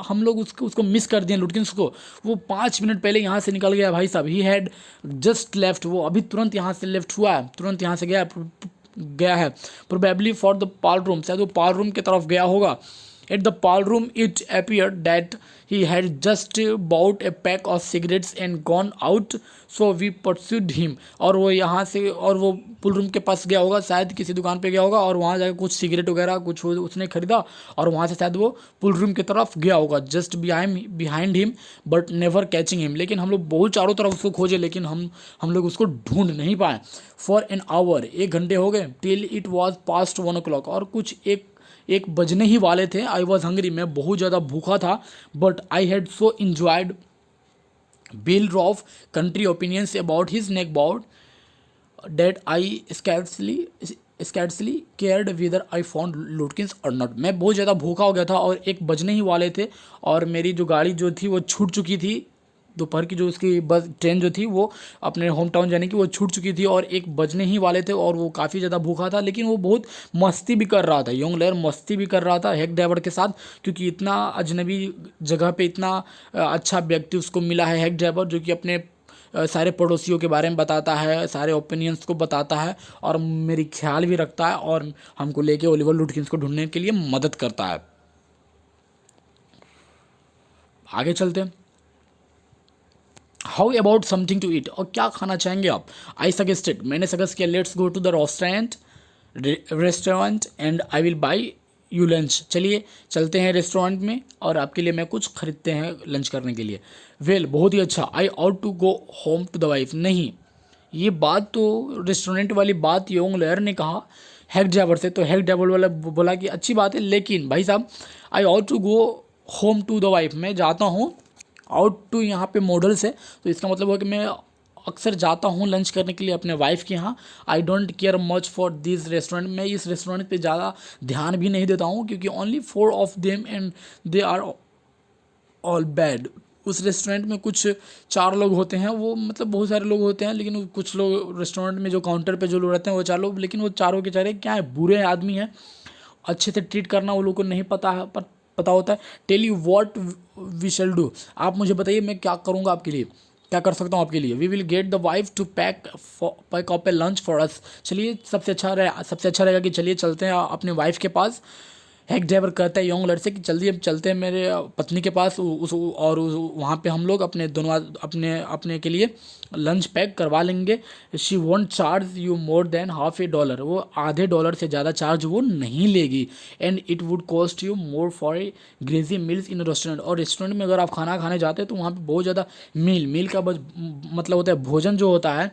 हम लोग उसको मिस कर दिए लुटकिंस को, वो 5 मिनट पहले यहाँ से निकल गया भाई साहब। ही हैड जस्ट लेफ्ट, वो अभी तुरंत यहाँ से लेफ्ट हुआ है, तुरंत यहाँ से गया है। Probably for the Pal room, शायद वो पाल रूम की तरफ गया होगा। At the Pal room it appeared that he had just bought a pack of cigarettes and gone out, so we pursued him। और वो यहाँ से और वो पुल रूम के पास गया होगा, शायद किसी दुकान पे गया होगा और वहाँ जाकर कुछ सिगरेट वगैरह कुछ उसने खरीदा और वहाँ से शायद वो पुल रूम की तरफ गया होगा। Just behind him but never catching him, लेकिन हम लोग बहुत चारों तरफ उसको खोजे लेकिन हम लोग उसको ढूंढ नहीं पाए। फॉर एन आवर, 1 घंटे हो गए। Till it was past 1 o'clock, और कुछ एक बजने ही वाले थे। आई वॉज हंग्री, मैं बहुत ज़्यादा भूखा था। But I had so enjoyed Bill rough country opinions about his नेक बाउट that I scarcely cared whether I found Lutkins or not. मैं बहुत ज़्यादा भूखा हो गया था और 1 बजने ही वाले थे और मेरी जो गाड़ी जो थी वो छूट चुकी थी। दोपहर की जो उसकी बस ट्रेन जो थी वो अपने होम टाउन जाने की वो छूट चुकी थी और 1 बजने ही वाले थे और वो काफ़ी ज़्यादा भूखा था। लेकिन वो बहुत मस्ती भी कर रहा था, यंग लेयर मस्ती भी कर रहा था हेक ड्राइवर के साथ, क्योंकि इतना अजनबी जगह पे इतना अच्छा व्यक्ति उसको मिला है हेक ड्राइवर, जो कि अपने सारे पड़ोसियों के बारे में बताता है, सारे ओपिनियंस को बताता है और मेरी ख्याल भी रखता है और हमको लेके ओलिवर लुटकिंस को ढूंढने के लिए मदद करता है। आगे चलते हैं। How about something to eat, और क्या खाना चाहेंगे आप? आई सजेस्टेड, मैंने सजेस्ट किया, let's go to the restaurant and I will buy you lunch. चलिए चलते हैं रेस्टोरेंट में और आपके लिए मैं कुछ खरीदते हैं लंच करने के लिए। वेल, बहुत ही अच्छा। I ought to go home to the wife, नहीं, ये बात तो रेस्टोरेंट वाली बात योंग लेयर ने कहा हेक ड्राइवर से, तो हेक ड्राइवर वाला बोला कि अच्छी बात है, लेकिन भाई साहब I ought to go home to the wife, मैं जाता हूँ, आउट टू यहाँ पे मॉडल से, तो इसका मतलब है कि मैं अक्सर जाता हूँ लंच करने के लिए अपने वाइफ के यहाँ। I don't care much for this restaurant, मैं इस रेस्टोरेंट पे ज़्यादा ध्यान भी नहीं देता हूँ क्योंकि only 4 of them and they are all bad. उस रेस्टोरेंट में कुछ 4 लोग होते हैं, वो मतलब बहुत सारे लोग होते हैं, लेकिन कुछ लोग रेस्टोरेंट में जो काउंटर पे जो लोग रहते हैं वो 4 लोग, लेकिन वो चारों के चारे क्या है, बुरे आदमी हैं। अच्छे से ट्रीट करना वो लोग को नहीं पता है, पर पता होता है। Tell you what we shall do, आप मुझे बताइए मैं क्या करूँगा आपके लिए, क्या कर सकता हूँ आपके लिए। We will get the wife to pack up a lunch for us. चलिए सबसे अच्छा रहेगा कि चलिए चलते हैं अपने वाइफ के पास। हेक ड्राइवर कहता है यंग लड़से कि जल्दी अब चलते हैं मेरे पत्नी के पास वहाँ पे हम लोग अपने दोनों अपने के लिए लंच पैक करवा लेंगे। She won't charge you more than $50, वो $0.50 से ज़्यादा चार्ज वो नहीं लेगी। And it would cost you more for a greasy meals in restaurant, और रेस्टोरेंट में अगर आप खाना खाने जाते हैं तो वहाँ पे बहुत ज़्यादा मील का मतलब होता है भोजन जो होता है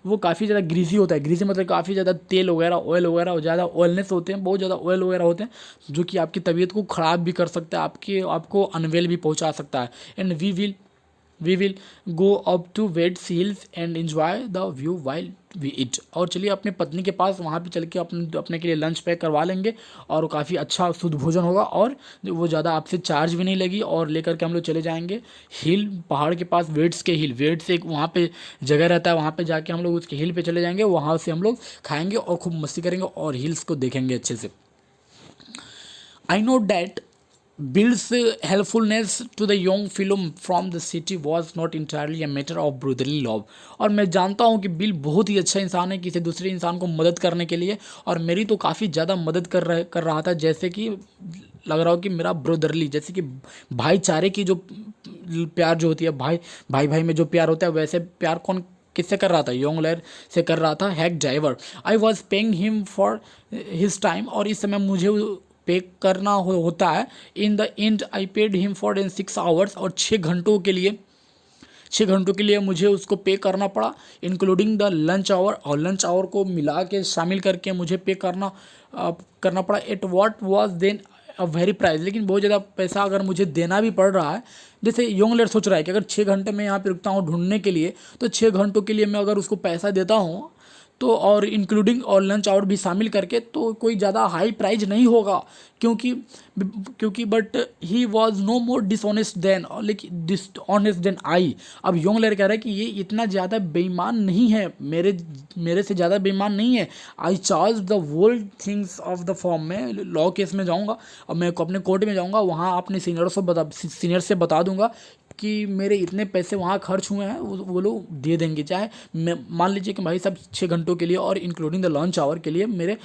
वो काफ़ी ज़्यादा ग्रीसी होता है। ग्रीसी मतलब काफ़ी ज़्यादा तेल वगैरह ऑयल वगैरह और ज़्यादा ऑयलनेस होते हैं, बहुत ज़्यादा ऑयल वगैरह होते हैं जो कि आपकी तबीयत को ख़राब भी कर सकता है, आपको अनवेल भी पहुंचा सकता है। And we will go up to Wett's Hills and enjoy the view while we eat, और चलिए अपने पत्नी के पास वहाँ पे चल के अपने के लिए लंच पैक करवा लेंगे और काफ़ी अच्छा शुद्ध भोजन होगा और वो ज़्यादा आपसे चार्ज भी नहीं लगी, और लेकर के हम लोग चले जाएंगे हिल, पहाड़ के पास वेट्स के हिल, वेट्स एक वहाँ पे जगह रहता है, वहाँ पे जाके हम लोग उसके हिल पे चले जाएंगे, वहाँ से हम लोग खाएंगे और खूब मस्ती करेंगे और हिल्स को देखेंगे अच्छे से। I know that Bill's helpfulness to the young film from the city was not entirely a matter of brotherly love, और मैं जानता हूँ कि बिल बहुत ही अच्छा इंसान है किसी दूसरे इंसान को मदद करने के लिए, और मेरी तो काफ़ी ज़्यादा मदद कर रहा था, जैसे कि लग रहा हो कि मेरा ब्रदरली, जैसे कि भाईचारे की जो प्यार जो होती है, भाई में जो प्यार होता है, वैसे प्यार कौन किससे कर रहा था? योंग लेयर से कर रहा था hack driver. I was paying him for his time, और इस समय मुझे पे करना होता है। In the end I paid him for 6 hours, और 6 घंटों के लिए मुझे उसको पे करना पड़ा, इंक्लूडिंग द लंच आवर, और लंच आवर को मिला के शामिल करके मुझे पे करना पड़ा। At what was then a very price, लेकिन बहुत ज़्यादा पैसा अगर मुझे देना भी पड़ रहा है, जैसे यंग लेयर सोच रहा है कि अगर 6 घंटे में यहाँ पे रुकता हूँ ढूंढने के लिए, तो 6 घंटों के लिए मैं अगर उसको पैसा देता हूँ तो और इंक्लूडिंग और लंच आवर भी शामिल करके, तो कोई ज़्यादा हाई प्राइस नहीं होगा, क्योंकि क्योंकि but he was no more dishonest than, लेकिन डिसऑनेस्ट देन आई। अब योंग लेयर कह रहा है कि ये इतना ज़्यादा बेईमान नहीं है, मेरे से ज़्यादा बेईमान नहीं है। आई charge the world things of the form, में लॉ केस में जाऊँगा और मैं अपने कोर्ट में जाऊँगा, वहाँ अपने सीनियर से बता दूंगा कि मेरे इतने पैसे वहाँ खर्च हुए हैं, वो लोग दे देंगे। चाहे मैं मान लीजिए कि भाई साहब 6 घंटों के लिए और इंक्लूडिंग द लंच आवर के लिए मेरे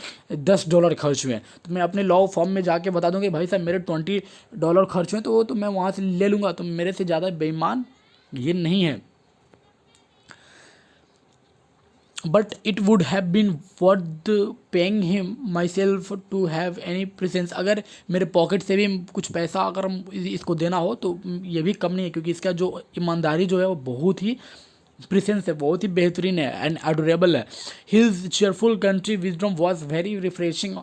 $10 खर्च हुए हैं, तो मैं अपने लॉ फॉर्म में जाके बता दूंगा भाई साहब मेरे $20 खर्च हुए हैं, तो मैं वहाँ से ले लूँगा, तो मेरे से ज़्यादा बेईमान ये नहीं है। But it would have been worth paying him myself to have any presence, अगर मेरे पॉकेट से भी कुछ पैसा अगर इसको देना हो तो ये भी कम नहीं है, क्योंकि इसका जो ईमानदारी जो है वो बहुत ही प्रेजेंस है, बहुत ही बेहतरीन है एंड एडोरेबल है। His cheerful country wisdom was very refreshing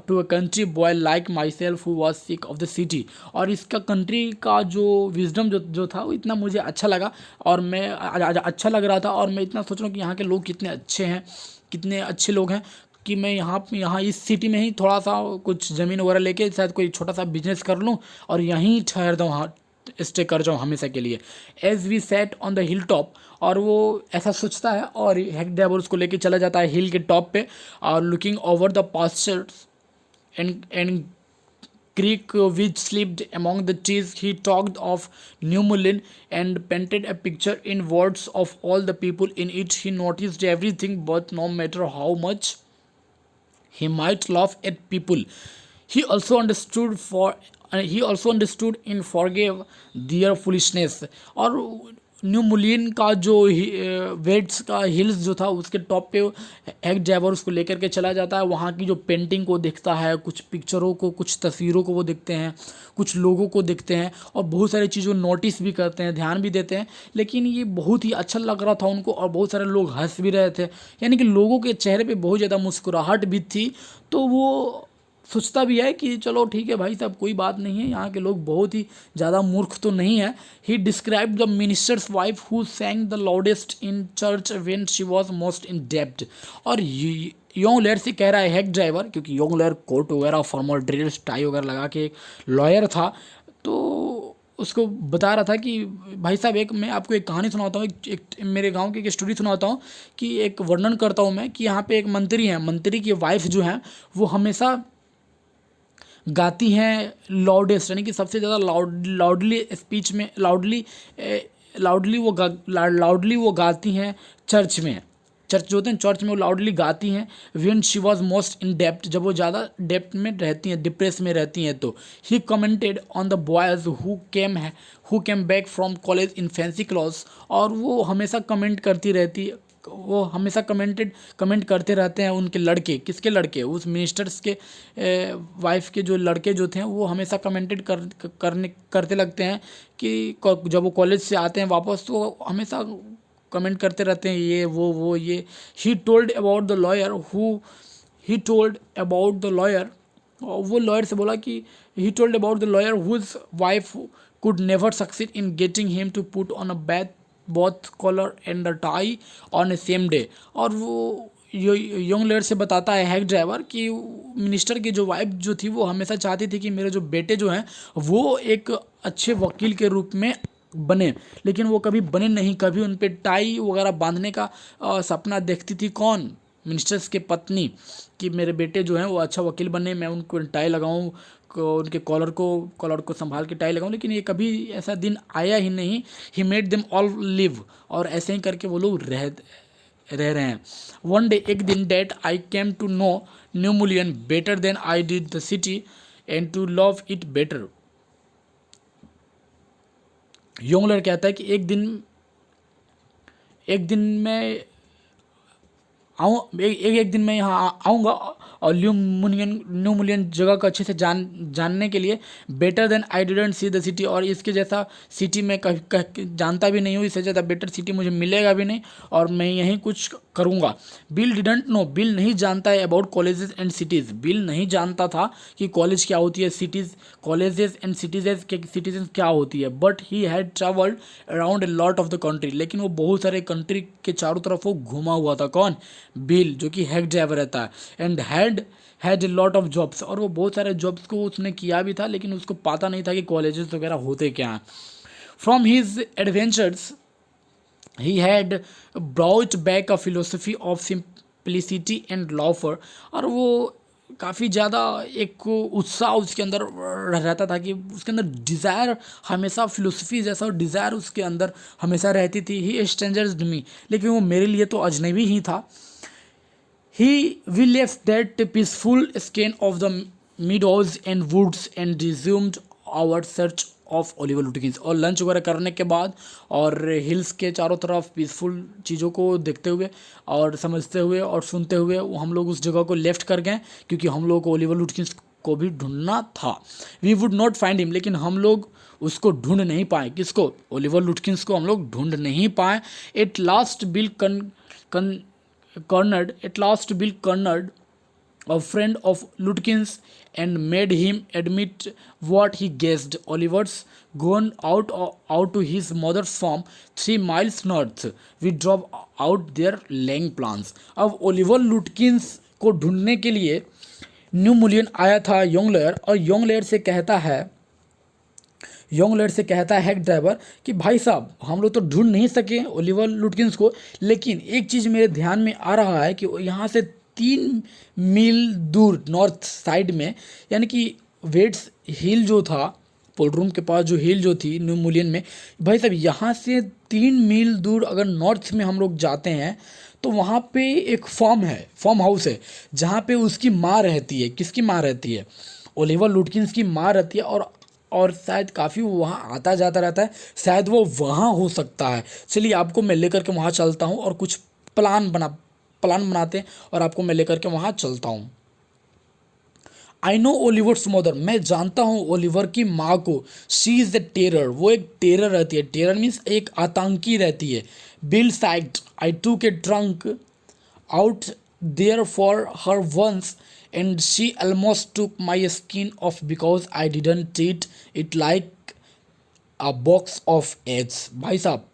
to a country boy like myself who was sick of the city, और इसका कंट्री का जो विजडम जो था वो इतना मुझे अच्छा लगा, और मैं अच्छा लग रहा था, और मैं इतना सोच रहा हूँ कि यहाँ के लोग कितने अच्छे हैं, कितने अच्छे लोग हैं, कि मैं यहाँ इस सिटी में ही थोड़ा सा कुछ ज़मीन वगैरह लेके शायद कोई छोटा सा बिजनेस कर लूँ और यहीं ठहर दूँ, हाँ स्टे कर जाऊँ हमेशा के लिए। As we sat on the hill top, और वो ऐसा सोचता है और हेक्डेवर उसको लेके चला जाता है हिल के टॉप पे, और looking over the pastures and creek which slept among the trees, he talked of New Mullen and painted a picture in words of all the people in it. He noticed everything, but no matter how much he might laugh at people, he also understood and forgave their foolishness. और new मुलियन का जो weights का hills जो था उसके top पे एक driver उसको लेकर के चला जाता है, वहाँ की जो पेंटिंग को देखता है, कुछ पिक्चरों को, कुछ तस्वीरों को वो देखते हैं, कुछ लोगों को देखते हैं, और बहुत सारी चीज़ों नोटिस भी करते हैं, ध्यान भी देते हैं। लेकिन ये बहुत ही अच्छा लग रहा था उनको, और बहुत सारे लोग हंस भी रहे थे, यानी कि लोगों के चेहरे पे बहुत ज़्यादा मुस्कुराहट भी थी। तो वो सोचता भी है कि चलो ठीक है भाई साहब, कोई बात नहीं है, यहाँ के लोग बहुत ही ज़्यादा मूर्ख तो नहीं है। He described the minister's wife who sang the loudest in church when she was most in डेब्ट। और योंग लेयर से कह रहा है हेक ड्राइवर, क्योंकि योंग लेयर कोट वगैरह फॉर्मल ड्रेस टाई वगैरह लगा के एक लॉयर था, तो उसको बता रहा था कि भाई साहब मैं आपको एक कहानी सुनाता हूँ, एक मेरे गांव की एक स्टोरी सुनाता हूँ, कि एक वर्णन करता हूँ मैं, कि यहाँ पे एक मंत्री है, मंत्री की वाइफ जो है वो हमेशा गाती हैं लाउडेस्ट, यानी कि सबसे ज़्यादा लाउडली स्पीच में लाउडली वो गाती हैं चर्च में। चर्च जो होते हैं, चर्च में वो लाउडली गाती हैं। When she was most in depth, जब वो ज़्यादा डेप्थ में रहती हैं, डिप्रेस में रहती हैं, तो he commented on the boys who came back from college in fancy clothes. और वो हमेशा कमेंट करती रहती, वो हमेशा कमेंट करते रहते हैं उनके लड़के, किसके लड़के, उस मिनिस्टर्स के वाइफ के जो लड़के जो थे वो हमेशा करते लगते हैं कि जब वो कॉलेज से आते हैं वापस, तो हमेशा कमेंट करते रहते हैं ये वो ये। He told about the lawyer, वो लॉयर से बोला कि he told about the lawyer whose wife could never succeed in getting him to put on a both collar and the tie on a same day. और वो young layer से बताता है hack driver कि minister की जो wife जो थी वो हमेशा चाहती थी कि मेरे जो बेटे जो हैं वो एक अच्छे वकील के रूप में बने, लेकिन वो कभी बने नहीं, कभी उन पे टाई वगैरह बांधने का सपना देखती थी। कौन? मिनिस्टर्स के पत्नी, कि मेरे बेटे जो हैं वो अच्छा वकील बने, मैं उनको टाई लगाऊं, उनके कॉलर को संभाल के टाई लगाऊं, लेकिन ये कभी ऐसा दिन आया ही नहीं। He made them all live, और ऐसे ही करके वो लोग रह रहे हैं। वन डे, एक दिन, that I came to know new Mullion better than I did the city and to love it better. Young lawyer कहता है कि एक दिन मैं एक दिन मैं यहाँ आऊँगा और न्यू मुलियन जगह को अच्छे से जानने के लिए, better than I didn't see the city, और इसके जैसा सिटी में जानता भी नहीं हूँ, इससे ज़्यादा बेटर सिटी मुझे मिलेगा भी नहीं, और मैं यहीं कुछ करूँगा। बिल डिडंट नो, बिल नहीं जानता है about colleges and cities, bill नहीं जानता था कि कॉलेज क्या होती है, कॉलेजेस एंड सिटीजन क्या होती है। But he had travelled around a lot of the country, लेकिन वो बहुत सारे कंट्री के चारों तरफ वो घूमा हुआ था। कौन? बिल जो कि हेड ड्राइवर रहता है, and had a lot of jobs, और वो बहुत सारे जॉब्स को उसने किया भी था, लेकिन उसको पता नहीं था कि कॉलेजेस वगैरह होते क्या हैं. From his adventures he had brought back a philosophy of simplicity and laughter, और वो काफ़ी ज़्यादा एक उत्साह उसके अंदर रहता था कि उसके अंदर डिज़ायर हमेशा फिलोसफी जैसा डिज़ायर उसके अंदर हमेशा रहती थी. ही स्ट्रेंजर्स मी, लेकिन वो मेरे लिए तो अजनबी ही था. We left that peaceful scan of the meadows and woods and resumed our search of Oliver Lutkins. और लंच वगैरह करने के बाद और हिल्स के चारों तरफ पीसफुल चीज़ों को देखते हुए और समझते हुए और सुनते हुए हम लोग उस जगह को लेफ्ट कर गए, क्योंकि हम लोग को ओलिवर लुटकिंस को भी ढूंढना था. We would not find him, लेकिन हम लोग उसको ढूंढ नहीं पाए. किसको? ओलिवर लुटकिंस को हम लोग ढूंढ नहीं पाए. At last bill cornered a friend of Lutkins and made him admit what he guessed. Oliver's gone out to his mother's farm 3 miles north. We drove out there laying plans. अब Oliver लुटकिंस को ढूंढने के लिए new मुलियन आया था young layer, और young layer से कहता है हेड ड्राइवर कि भाई साहब हम लोग तो ढूंढ नहीं सके ओलिवर लुटकिंस को, लेकिन एक चीज़ मेरे ध्यान में आ रहा है कि यहाँ से 3 मील दूर नॉर्थ साइड में, यानी कि वेट्स हिल जो था पोल्ट्रूम के पास, जो हिल जो थी न्यू मुलियन में, भाई साहब यहाँ से 3 मील दूर अगर नॉर्थ में हम लोग जाते हैं तो वहाँ पे एक फार्म हाउस है जहाँ पे उसकी माँ रहती है. किसकी माँ रहती है? ओलिवर लुटकिंस की माँ रहती है. और शायद काफ़ी वो वहाँ आता जाता रहता है, शायद वो वहाँ हो सकता है. चलिए आपको मैं लेकर के वहाँ चलता हूँ और कुछ प्लान बनाते हैं और आपको मैं लेकर के वहाँ चलता हूँ. आई नो ओलिवर्स मदर, मैं जानता हूँ ओलिवर की माँ को. शी इज़ द टेरर, वो एक टेरर रहती है. टेरर मीन्स एक आतंकी रहती है. बिल साइड आई टूक ए trunk out there for her once and she almost took my skin off because I didn't treat it like a box of eggs. भाई साहब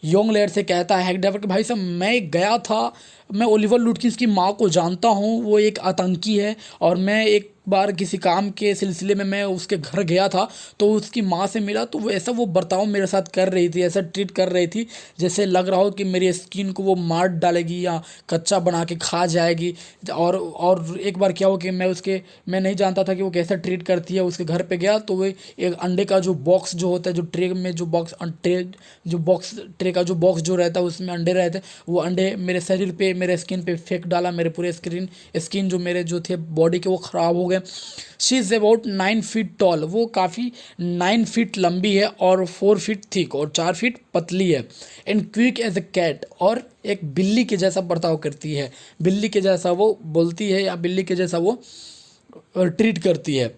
यंग लेयर से कहता है हेड ड्राइवर कि भाई साहब मैं गया था, मैं ओलिवर लुटकिंस की माँ को जानता हूँ, वो एक आतंकी है, और मैं एक बार किसी काम के सिलसिले में मैं उसके घर गया था तो उसकी माँ से मिला, तो ऐसा वो बर्ताव मेरे साथ कर रही थी, ऐसा ट्रीट कर रही थी जैसे लग रहा हो कि मेरी स्किन को वो मार डालेगी या कच्चा बना के खा जाएगी. और एक बार क्या हो कि मैं नहीं जानता था कि वो कैसा ट्रीट करती है. उसके घर पे गया तो वो एक अंडे का जो बॉक्स जो होता है, जो ट्रे में जो ट्रे का जो बॉक्स जो रहता है उसमें अंडे रहते हैं, वो अंडे मेरे शरीर पे, मेरे स्किन पे फेंक डाला. मेरे पूरे स्किन जो मेरे जो थे बॉडी के वो ख़राब हो गए. She is about 9 feet tall, वो काफ़ी 9 फीट लंबी है और 4 फीट थिक और 4 फीट पतली है. And quick as a cat, और एक बिल्ली के जैसा बर्ताव करती है. बिल्ली के जैसा वो बोलती है या बिल्ली के जैसा वो ट्रीट करती है,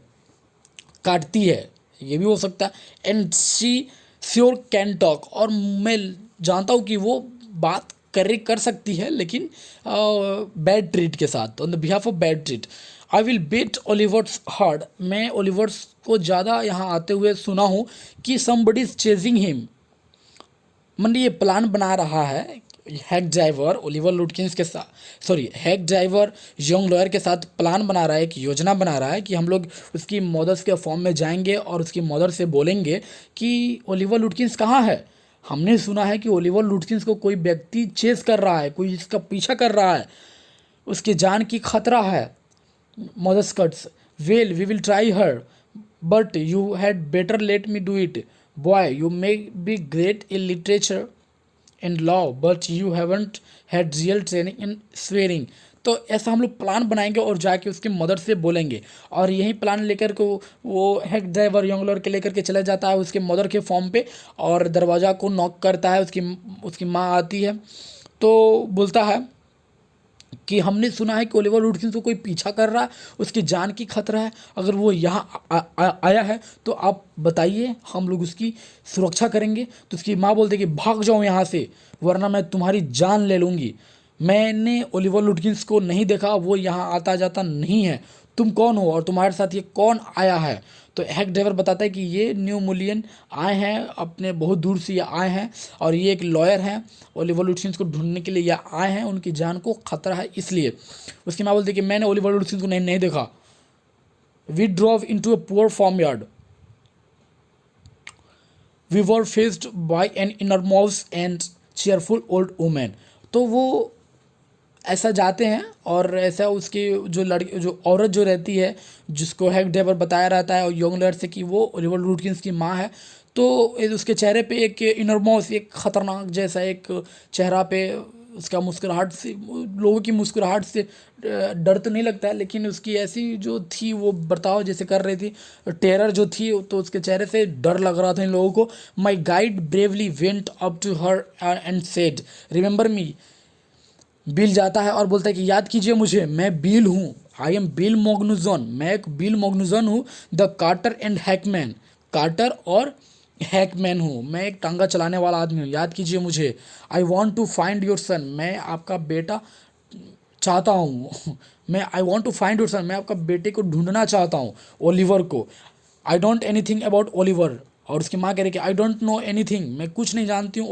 काटती है, ये भी हो सकता है. And she sure can talk, और मैं जानता हूँ कि वो बात कर सकती है, लेकिन बैड ट्रीट के साथ, on the behalf of bad treat. I will bet Oliver's hard, मैं ओलिवर्स को ज़्यादा यहाँ आते हुए सुना हूँ कि समबडी इज चेजिंग हिम. मतलब ये प्लान बना रहा है हैक ड्राइवर ओलिवर लुटकिंस के साथ, हैक ड्राइवर यंग लॉयर के साथ प्लान बना रहा है, एक योजना बना रहा है कि हम लोग उसकी मदर्स के फॉर्म में जाएंगे और उसकी मदर से बोलेंगे कि ओलिवर लुटकिंस कहाँ है. हमने सुना है कि ओलिवर लुटकिंस को कोई व्यक्ति चेस कर रहा है, कोई इसका पीछा कर रहा है, उसकी जान की खतरा है. Mother's cuts, well we will try her but you had better let me do it. Boy you may be great in literature and law but you haven't had real training in swearing. तो ऐसा हम लोग plan बनाएंगे और जाके उसके mother से बोलेंगे, और यही प्लान लेकर को वो हेड ड्राइवर यंगलर के लेकर के चला जाता है उसके मदर के फॉर्म पे, और दरवाज़ा को नॉक करता है. उसकी माँ आती है तो बोलता है कि हमने सुना है कि ओलिवर लुटकिंस को कोई पीछा कर रहा है, उसकी जान की खतरा है, अगर वो यहाँ आया है तो आप बताइए, हम लोग उसकी सुरक्षा करेंगे. तो उसकी माँ बोलती है कि भाग जाओ यहाँ से वरना मैं तुम्हारी जान ले लूँगी. मैंने ओलिवर लुटकिंस को नहीं देखा, वो यहाँ आता जाता नहीं है. तुम कौन हो और तुम्हारे साथ ये कौन आया है? तो हैक ड्राइवर बताता है कि ये न्यू मुलियन आए हैं, अपने बहुत दूर से ये आए हैं और ये एक लॉयर हैं, ओलिवर लुटियंस को ढूंढने के लिए ये आए हैं, उनकी जान को खतरा है इसलिए। उसकी माँ बोलती है कि मैंने ओलिवर लुटियंस को नहीं देखा। We drove into a poor farmyard, we were faced by an enormous and cheerful old women. तो वो ऐसा जाते हैं और ऐसा उसकी जो औरत जो रहती है, जिसको हैक ड्राइवर बताया रहता है और यंग लॉयर से कि वो ओलिवर लुटियंस की माँ है, तो उसके चेहरे पे एक इनरमॉस, एक खतरनाक जैसा एक चेहरा पे उसका मुस्कुराहट से, लोगों की मुस्कुराहट से डर तो नहीं लगता है, लेकिन उसकी ऐसी जो थी वो बर्ताव जैसे कर रही थी, टेरर जो थी, तो उसके चेहरे से डर लग रहा था इन लोगों को। My guide bravely went up to her and said remember me. Bill जाता है और बोलता है कि याद कीजिए मुझे, मैं बिल हूँ, आई एम बिल मोगनुजन, मैं एक बिल मोगनुजन हूँ, the carter and hackman, carter और हैकमैन हूँ, मैं एक टांगा चलाने वाला आदमी हूँ, याद कीजिए मुझे। I want to find your son, मैं आपका बेटा चाहता हूँ मैं I want to find your son, मैं आपका बेटे को ढूंढना चाहता हूँ, ओलिवर को। I don't anything about Oliver, और उसकी माँ कह रही कि आई डोंट नो एनीथिंग, मैं कुछ नहीं जानती हूँ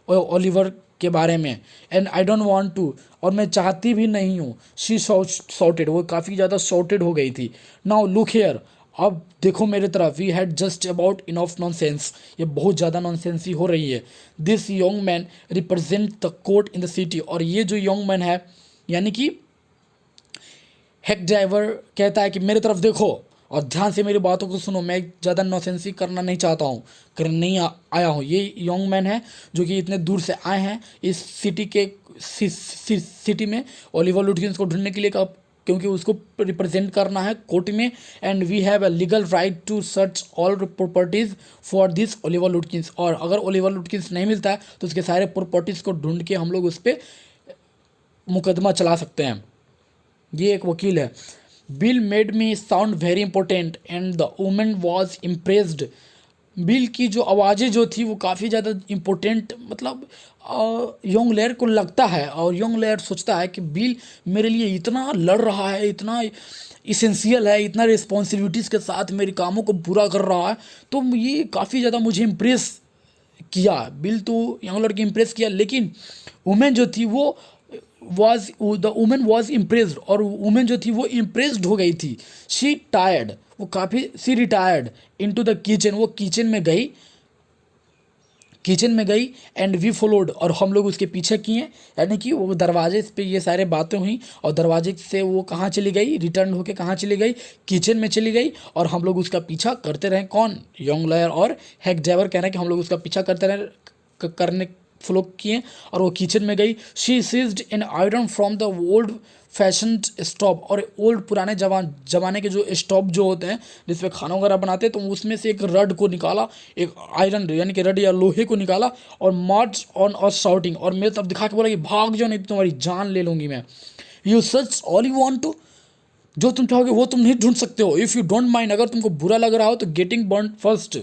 ओलिवर के बारे में, and I don't want to, और मैं चाहती भी नहीं हूँ। शी शॉर्टेड, वो काफ़ी ज़्यादा शॉर्टेड हो गई थी। नाउ लुक हेयर, अब देखो मेरे तरफ, we had just about enough nonsense, ये बहुत ज़्यादा नॉनसेंस ही हो रही है। This young man represent the court in the city, और ये जो यंग मैन है, यानी कि हैक ड्राइवर कहता है कि मेरे तरफ देखो और ध्यान से मेरी बातों को सुनो, मैं ज़्यादा नौसेंसी करना नहीं चाहता हूँ, करने नहीं आया हूँ। ये यंग मैन है जो कि इतने दूर से आए हैं इस सिटी के सिटी में ओलिवर लुटियंस को ढूंढने के लिए, क्योंकि उसको रिप्रेजेंट करना है कोर्ट में। And we have a legal right to search all properties for this Oliver Lutyens, और अगर ओलिवर लुटियंस नहीं मिलता है तो उसके सारे प्रॉपर्टीज़ को ढूंढ के हम लोग उस पर मुकदमा चला सकते हैं। ये एक वकील है। Bill made me sound very important and the women was impressed. Bill की जो आवाज़ें जो थी वो काफ़ी ज़्यादा इम्पोर्टेंट, मतलब यंग लेयर को लगता है, और यंग लेयर सोचता है कि बिल मेरे लिए इतना लड़ रहा है, इतना इसेंशियल है, इतना रिस्पॉन्सिबिलिटीज़ के साथ मेरे कामों को पूरा कर रहा है, तो ये काफ़ी ज़्यादा मुझे इम्प्रेस किया। बिल तो यंग लड़की इम्प्रेस किया, लेकिन वुमेन जो थी वो द वुमेन वॉज इम्प्रेस्ड, और वुमेन जो थी वो इम्प्रेस्ड हो गई थी। शी टायर्ड, वो काफ़ी सी रिटायर्ड इनटू द किचन, वो किचन में गई एंड वी फॉलोड, और हम लोग उसके पीछे किए। यानी कि वो दरवाजे पे ये सारे बातें हुई, और दरवाजे से वो कहाँ चली गई, रिटर्न होके कहाँ चली गई, किचन में चली गई, और हम लोग उसका पीछा करते रहे। कौन? यंग लॉयर और हैक ड्राइवर कह रहे हैं कि हम लोग उसका पीछा करते रहे, करने फॉलो किए, और वो किचन में गई। She seized an iron from the old fashion stove, और ओल्ड पुराने जमाने के जो स्टोव जो होते हैं जिसपे खाना वगैरह बनाते हैं, तो उसमें से एक रड को निकाला, एक आयरन यानी कि रड या लोहे को निकाला, और मार्च ऑन और शाउटिंग, और मेरे तरफ दिखा के बोला कि भाग जाओ नहीं तो तुम्हारी जान ले लूँगी मैं। You search all you want to, जो तुम चाहोगे वो तुम नहीं ढूंढ सकते हो। इफ़ यू डोंट माइंड, अगर तुमको बुरा लग रहा हो तो गेटिंग बर्न फर्स्ट,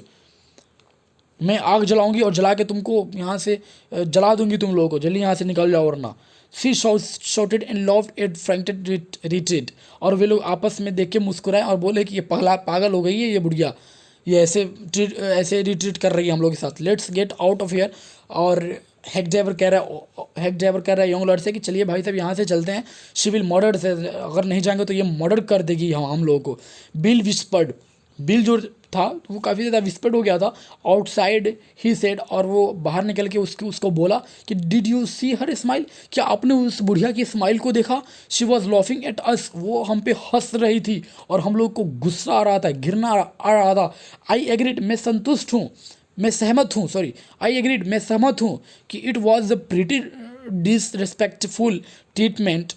मैं आग जलाऊंगी और जला के तुमको यहाँ से जला दूंगी, तुम लोगों को जल्दी यहाँ से निकल जाओ वरना। She shouted and loved at frantic retreat, और वे लोग आपस में देख के मुस्कुराए और बोले कि ये पागल हो गई है ये बुढ़िया, ये ऐसे रिट्रीट कर रही है हम लोग के साथ। Let's get out of here, और हैक ड्राइवर कह रहा है यंग लॉर्ड से कि चलिए भाई साहब यहाँ से चलते हैं, शी विल मर्डर से, अगर नहीं जाएंगे तो ये मर्डर कर देगी हम लोगों को। बिल विस्पर्ड, बिल जो था वो काफ़ी ज़्यादा विस्पर्ड हो गया था। आउटसाइड ही सेड, और वो बाहर निकल के उसको बोला कि did you see her smile, क्या आपने उस बुढ़िया की स्माइल को देखा? She was laughing at us, वो हम पे हंस रही थी और हम लोग को गुस्सा आ रहा था, घिरना आ रहा था। आई एग्रीड, मैं संतुष्ट हूँ, मैं सहमत हूँ, सॉरी आई एग्रीड, मैं सहमत हूँ कि it was a pretty disrespectful treatment,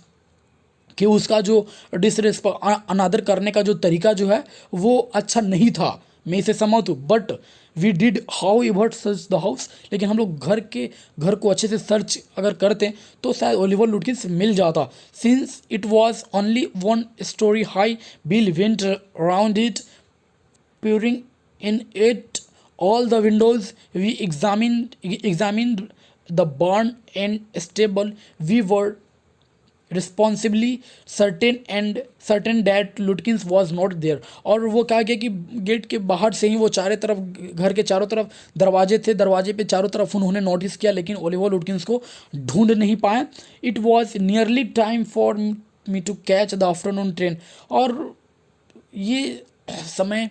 कि उसका जो डिसरिस्पेक्ट अनादर करने का जो तरीका जो है वो अच्छा नहीं था, मैं इसे सहमत हूँ। But we did however search the house, लेकिन हम लोग घर को अच्छे से सर्च अगर करते तो शायद ओलिवर लुटियंस मिल जाता। Since it was only 1 story high, bill went around it peering in at all the windows. We examined the barn and stable. We were responsibly certain that Lutkins was not there. और वो क्या किया कि gate के बाहर से ही वो चारों तरफ, घर के चारों तरफ दरवाजे थे, दरवाजे पे चारों तरफ उन्होंने नोटिस किया, लेकिन ओलिवर लुटकिंस को ढूंढ नहीं पाए। It was nearly time for me to catch the afternoon train. और ये समय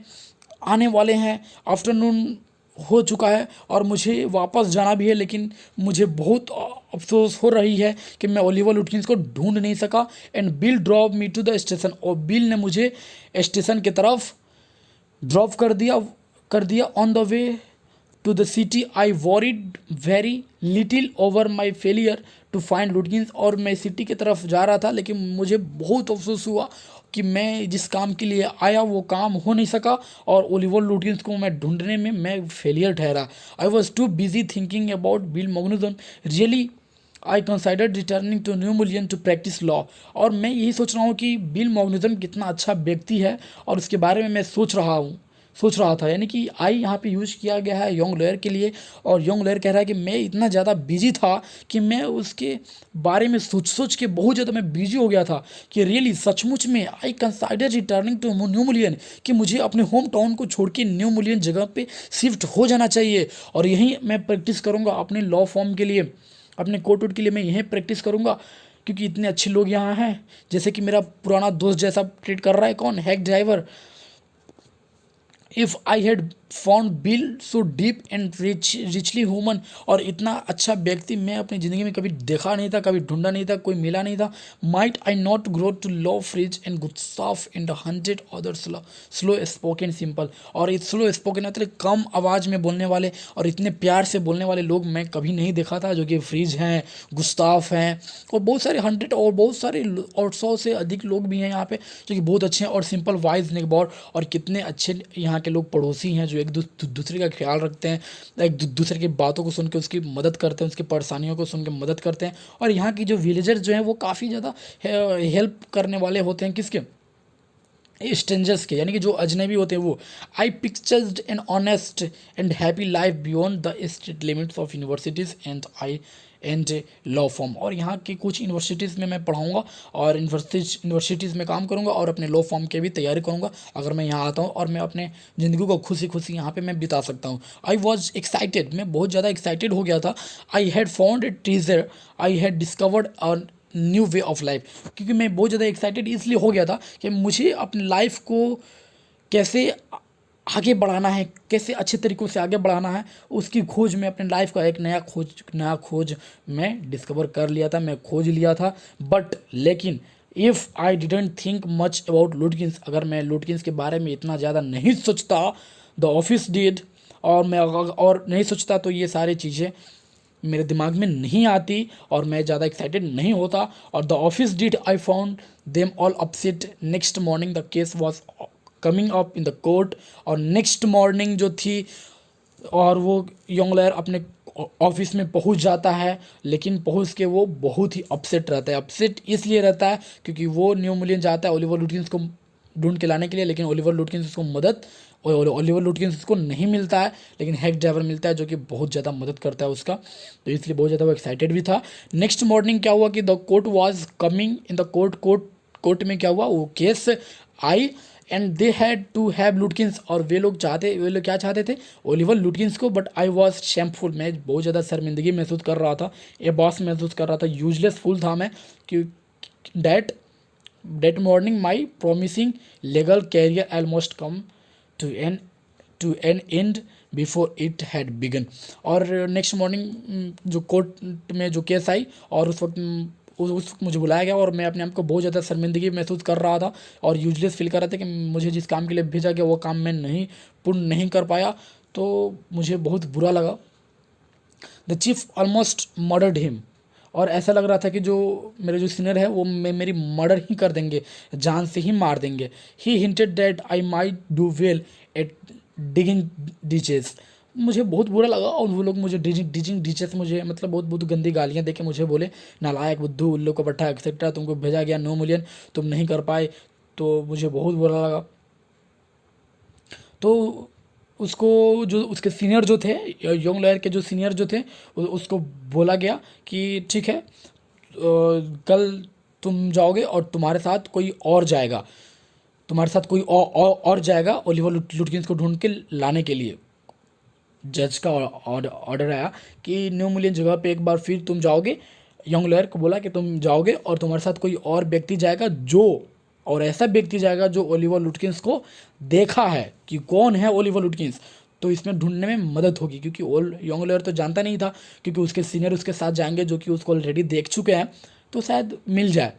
आने वाले हैं, आफ्टरनून हो चुका है और मुझे वापस जाना भी है, लेकिन मुझे बहुत अफसोस हो रही है कि मैं ओलिवर लुटकिंस को ढूंढ नहीं सका। And Bill drop me to the station. और बिल ने मुझे स्टेशन की तरफ ड्रॉप कर दिया on the way to the city. I worried very little over my failure to find Lutkins. और मैं सिटी की तरफ जा रहा था, लेकिन मुझे बहुत अफसोस हुआ कि मैं जिस काम के लिए आया वो काम हो नहीं सका, और ओलिवर लुटकिंस को मैं ढूंढने में मैं फेलियर ठहरा। I was too busy thinking about Bill Magnuson really I consider returning to new Mullion to practise law. और मैं यही सोच रहा हूँ कि बिल मैग्नुसन कितना अच्छा व्यक्ति है, और उसके बारे में मैं सोच रहा था। यानी कि आई यहाँ पे यूज़ किया गया है यंग लॉयर के लिए। और यंग लॉयर कह रहा है कि मैं इतना ज़्यादा बिजी था कि मैं उसके बारे में सोच के बहुत ज़्यादा मैं बिजी हो गया था कि रियली सचमुच में I consider returning to new Mullion, कि मुझे अपने होम टाउन को छोड़ के न्यू मिलियन जगह पे शिफ्ट हो जाना चाहिए। और यहीं मैं प्रैक्टिस करूँगा अपने लॉ फॉर्म के लिए, अपने कोर्ट वोट के लिए मैं यहीं प्रैक्टिस करूँगा, क्योंकि इतने अच्छे लोग यहाँ हैं। जैसे कि मेरा पुराना दोस्त जैसा ट्रीट कर रहा है, कौन, hack driver. If I had found bill so deep and richly human. और इतना अच्छा व्यक्ति मैं अपनी ज़िंदगी में कभी देखा नहीं था, कभी ढूंढा नहीं था, कोई मिला नहीं था। Might I not grow to love Fritz and Gustaf and hundred other slow spoken simple. और इस स्लो स्पोकन मतलब कम आवाज़ में बोलने वाले और इतने प्यार से बोलने वाले लोग मैं कभी नहीं देखा था, जो कि फ्रिज हैं, गुस्ताफ हैं, और बहुत सारे 100 और बहुत सारे और 100 से अधिक लोग भी हैं यहाँ पे, जो कि बहुत अच्छे हैं। और सिंपल वाइज नेकबॉर, और कितने अच्छे यहाँ के लोग पड़ोसी हैं जो एक दूसरे का ख्याल रखते हैं, एक दूसरे की बातों को सुन के उसकी मदद करते हैं, उसकी परेशानियों को सुन के मदद करते हैं। और यहाँ की जो विलेजर्स जो हैं वो काफ़ी ज़्यादा हेल्प करने वाले होते हैं, किसके, स्ट्रेंजर्स के, यानी कि जो अजनबी होते हैं वो। I pictured an honest and happy life beyond the state limits of universities and law form. और यहाँ की कुछ यूनिवर्सिटीज़ में मैं पढ़ाऊँगा और यूनिवर्सिटीज़ में काम करूँगा और अपने लॉ फॉर्म की भी तैयारी करूँगा अगर मैं यहाँ आता हूँ, और मैं अपने ज़िंदगी को खुशी खुशी यहाँ पे मैं बिता सकता हूँ। आई वॉज एक्साइटेड, मैं बहुत ज़्यादा एक्साइटेड हो गया था। I had found a treasure, I had discovered new way of life. क्योंकि मैं बहुत ज़्यादा एक्साइटेड इसलिए हो गया था कि मुझे अपनी लाइफ को कैसे आगे बढ़ाना है, कैसे अच्छे तरीक़ों से आगे बढ़ाना है, उसकी खोज में अपने लाइफ का एक नया खोज मैं डिस्कवर कर लिया था, मैं खोज लिया था। बट लेकिन if I didn't think much about लुटकिंस, अगर मैं लुटकिंस के बारे में इतना ज़्यादा नहीं सोचता, द ऑफिस डिड, और नहीं सोचता तो ये सारी चीज़ें मेरे दिमाग में नहीं आती और मैं ज़्यादा एक्साइटेड नहीं होता। और the office did I found them all upset next morning the case was coming up in the court. और नेक्स्ट मॉर्निंग जो थी, और वो यंग लॉयर अपने ऑफिस में पहुंच जाता है, लेकिन पहुंच के वो बहुत ही अपसेट रहता है। अपसेट इसलिए रहता है क्योंकि वो न्यू मिलियन जाता है ओलिवर लुटकिंस को ढूंढ के लाने के लिए, लेकिन ओलिवर लुटकिंस उसको मदद, और ओलिवर लुटकिंस उसको नहीं मिलता है, लेकिन हैक ड्राइवर मिलता है जो कि बहुत ज़्यादा मदद करता है उसका। तो इसलिए बहुत ज़्यादा वो एक्साइटेड भी था। नेक्स्ट मॉर्निंग क्या हुआ कि the court was coming in the court में क्या हुआ, वो case I and they had to have Lutkins. और वे लोग क्या चाहते थे, ओलिवर लुटकिंस को। बट आई वॉज शेमफुल, मैं बहुत ज़्यादा शर्मिंदगी महसूस कर रहा था, एबास महसूस कर रहा था, यूजलेस फुल था मैं, कि that morning my promising legal career almost come to an end before it had begun. और नेक्स्ट मॉर्निंग जो कोर्ट में जो केस आई, और उस वक्त मुझे बुलाया गया, और मैं अपने आप को बहुत ज़्यादा शर्मिंदगी महसूस कर रहा था और यूजलेस फील कर रहा था कि मुझे जिस काम के लिए भेजा गया वो काम मैं पूर्ण नहीं कर पाया। तो मुझे बहुत बुरा लगा। The chief almost murdered him. और ऐसा लग रहा था कि जो मेरे जो सीनियर है वो मेरी मर्डर ही कर देंगे, जान से ही मार देंगे। He hinted that I might do well at digging ditches. मुझे बहुत बुरा लगा, और वो लोग मुझे डिजिंग डिचेस, मुझे मतलब बहुत बहुत गंदी गालियाँ देके मुझे बोले, नालायक, बुद्धू, उल्लू का पट्टा, एक्सेट्रा, तुमको भेजा गया 9 मिलियन, तुम नहीं कर पाए। तो मुझे बहुत बुरा लगा। तो उसको, जो उसके सीनियर जो थे, यंग लॉयर के जो सीनियर जो थे, उसको बोला गया कि ठीक है, कल तुम जाओगे और तुम्हारे साथ कोई और जाएगा, तुम्हारे साथ कोई और जाएगा ओलिवर लुटकिंस को ढूंढ के लाने के लिए। जज का ऑर्डर आया कि न्यू मिलियन जगह पे एक बार फिर तुम जाओगे। यंग लॉयर को बोला कि तुम जाओगे और तुम्हारे साथ कोई और व्यक्ति जाएगा, और ऐसा व्यक्ति जाएगा जो ओलिवर लुटकिंस को देखा है कि कौन है ओलिवर लुटकिंस, तो इसमें ढूंढने में मदद होगी। क्योंकि यंग लॉयर तो जानता नहीं था, क्योंकि उसके सीनियर उसके साथ जाएंगे जो कि उसको ऑलरेडी देख चुके हैं, तो शायद मिल जाए,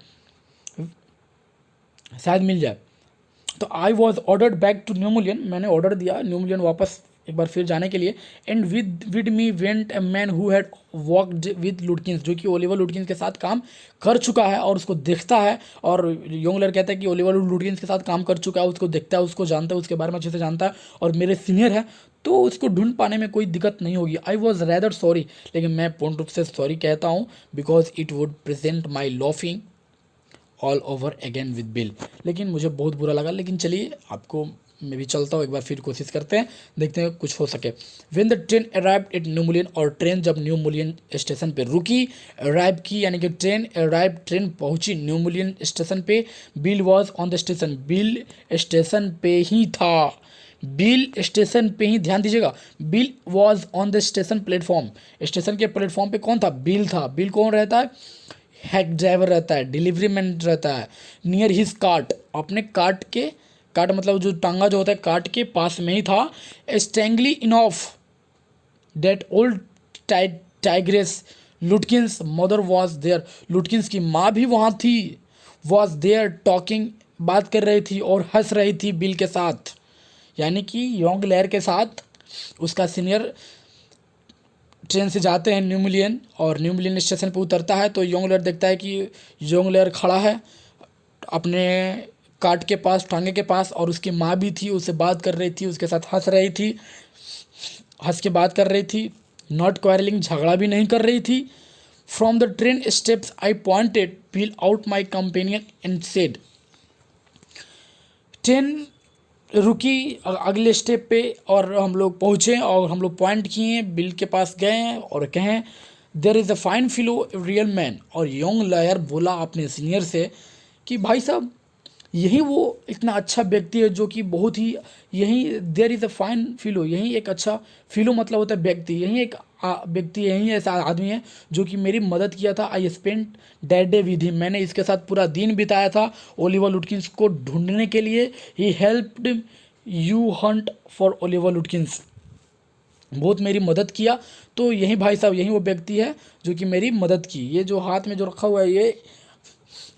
तो I was ordered back to new Mullion, मैंने ऑर्डर दिया न्यू मिलियन वापस एक बार फिर जाने के लिए। And with me went a man who had worked with Lutkins, जो कि ओलिवर लुटकिंस के साथ काम कर चुका है और उसको देखता है। और यंगलर कहता है कि ओलिवर लुटकिंस के साथ काम कर चुका है, उसको देखता है, उसको जानता है, उसके बारे में अच्छे से जानता है और मेरे सीनियर है, तो उसको ढूंढ पाने में कोई दिक्कत नहीं होगी। आई वॉज रैदर सॉरी, लेकिन मैं पूर्ण रूप से सॉरी कहता हूँ, because it would present my laughing all over again with bill. लेकिन मुझे बहुत बुरा लगा, लेकिन चलिए आपको मैं भी चलता हूँ, एक बार फिर कोशिश करते हैं, देखते हैं कुछ हो सके। When the train arrived at new million, और ट्रेन जब न्यू मिलियन स्टेशन पे रुकी, अराइव की यानी कि ट्रेन पहुंची न्यू मिलियन स्टेशन पे। Bill was on the station, bill station पे ही था, बिल स्टेशन पे ही, ध्यान दीजिएगा, bill was on the station platform, station के प्लेटफॉर्म पे कौन था? बिल था। बिल कौन रहता है? हेड ड्राइवर रहता है, डिलीवरी मैन रहता है। नियर हिज कार्ट, अपने कार्ट मतलब जो टांगा जो होता है कार्ट के पास में ही था। Strangely enough that old tigress Lutkins mother was there, Lutkins की माँ भी वहाँ थी, वॉज देयर टॉकिंग, बात कर रही थी और हंस रही थी बिल के साथ, यानी कि यंग लॉयर के साथ। उसका सीनियर ट्रेन से जाते हैं न्यू मिलियन, और न्यू मिलियन स्टेशन पे उतरता है, तो यंग लॉयर देखता है कि यंग लॉयर खड़ा है अपने कार्ट के पास, टांगे के पास, और उसकी माँ भी थी, उससे बात कर रही थी, उसके साथ हंस के बात कर रही थी, नॉट क्वारलिंग, झगड़ा भी नहीं कर रही थी। From the train steps I pointed bill out my companion and said, train रुकी अगले स्टेप पे और हम लोग पहुँचे और हम लोग पॉइंट किए, बिल के पास गए और कहें there is a fine fellow real man. और यंग लॉयर बोला अपने सीनियर से कि भाई साहब यही वो इतना अच्छा व्यक्ति है जो कि बहुत ही, यही देयर इज़ अ फाइन फिलो, यही एक अच्छा, फिलो मतलब होता है व्यक्ति, यही एक व्यक्ति, यही ऐसा आदमी है जो कि मेरी मदद किया था। I spent that day with him, मैंने इसके साथ पूरा दिन बिताया था ओलिवर लुटकिंस को ढूंढने के लिए। He helped you Hunt for Oliver लुटकिंस, बहुत मेरी मदद किया। तो यही भाई साहब, यही वो व्यक्ति है जो कि मेरी मदद की। ये जो हाथ में जो रखा हुआ है ये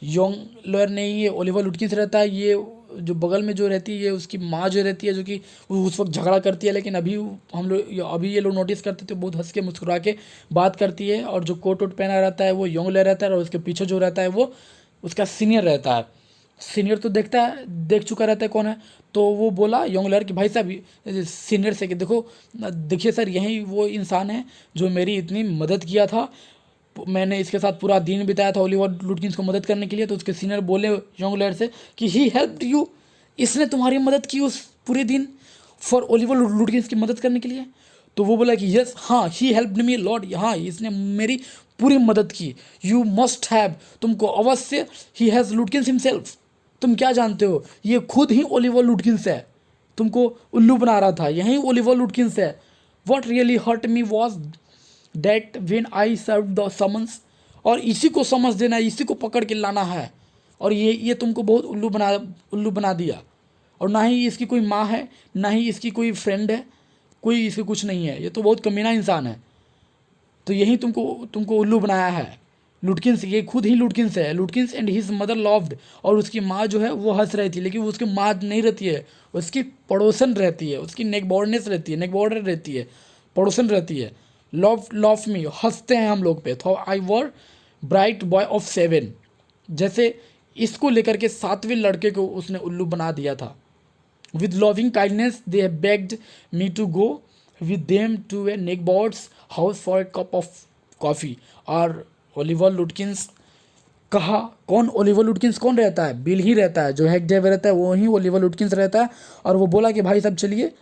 यंग लॉयर नहीं, ये ओलिवर लुटकिंस रहता है। ये जो बगल में जो रहती है ये उसकी माँ जो रहती है, जो कि उस वक्त झगड़ा करती है, लेकिन अभी ये लोग नोटिस करते थे, बहुत हंस के मुस्कुरा के बात करती है। और जो कोट वोट पहना रहता है वो यंग लॉयर रहता है, और उसके पीछे जो रहता है वो उसका सीनियर रहता है। सीनियर तो देख चुका रहता है कौन है, तो वो बोला यंग लॉयर कि भाई साहब सीनियर से कि देखिए सर, यही वो इंसान है जो मेरी इतनी मदद किया था, मैंने इसके साथ पूरा दिन बिताया था ओलिवर लुटकिंस को मदद करने के लिए। तो उसके सीनियर बोले यंग लॉयर से कि ही हेल्प्ड यू, इसने तुम्हारी मदद की उस पूरे दिन फॉर ओलिवर लुटकिंस की मदद करने के लिए। तो वो बोला कि यस, हाँ, ही हेल्प्ड मी लॉर्ड, हाँ इसने मेरी पूरी मदद की। यू मस्ट हैव, तुमको अवश्य, ही हैज़ लुटकिंस हिमसेल्फ, तुम क्या जानते हो ये खुद ही ओलिवर लुटकिंस है, तुमको उल्लू बना रहा था, यही ओलिवर लुटकिंस है। What really hurt me was that when I serve the summons, और इसी को समझ देना, इसी को पकड़ के लाना है, और ये तुमको बहुत उल्लू बना दिया। और ना ही इसकी कोई माँ है, ना ही इसकी कोई फ्रेंड है, कोई इसकी कुछ नहीं है, ये तो बहुत कमीना इंसान है। तो यही तुमको उल्लू बनाया है लुटकिंस, ये खुद ही लुटकिंस है। लुटकिंस एंड हिज मदर लव्ड, और उसकी माँ जो है वो हंस रही थी, लेकिन वो उसकी माँ नहीं रहती है, उसकी पड़ोसन रहती है, उसकी नेकबॉर्डनेस रहती है, नेकबॉर्डर रहती है, पड़ोसन रहती है। लव मी, हंसते हैं हम लोग पे। तो आई वर ब्राइट बॉय ऑफ 7, जैसे इसको लेकर के 7वें लड़के को उसने उल्लू बना दिया था। With loving kindness they have begged me to go with them to a neighbours house for a cup of coffee. और ओलिवर लुटकिंस कहा, कौन ओलिवर लुटकिंस कौन रहता है? बिल ही रहता है, जो हेड ड्राइवर रहता है वो ही ओलिवर लुटकिंस रहता है। और वो बोला कि भाई साहब चलिए,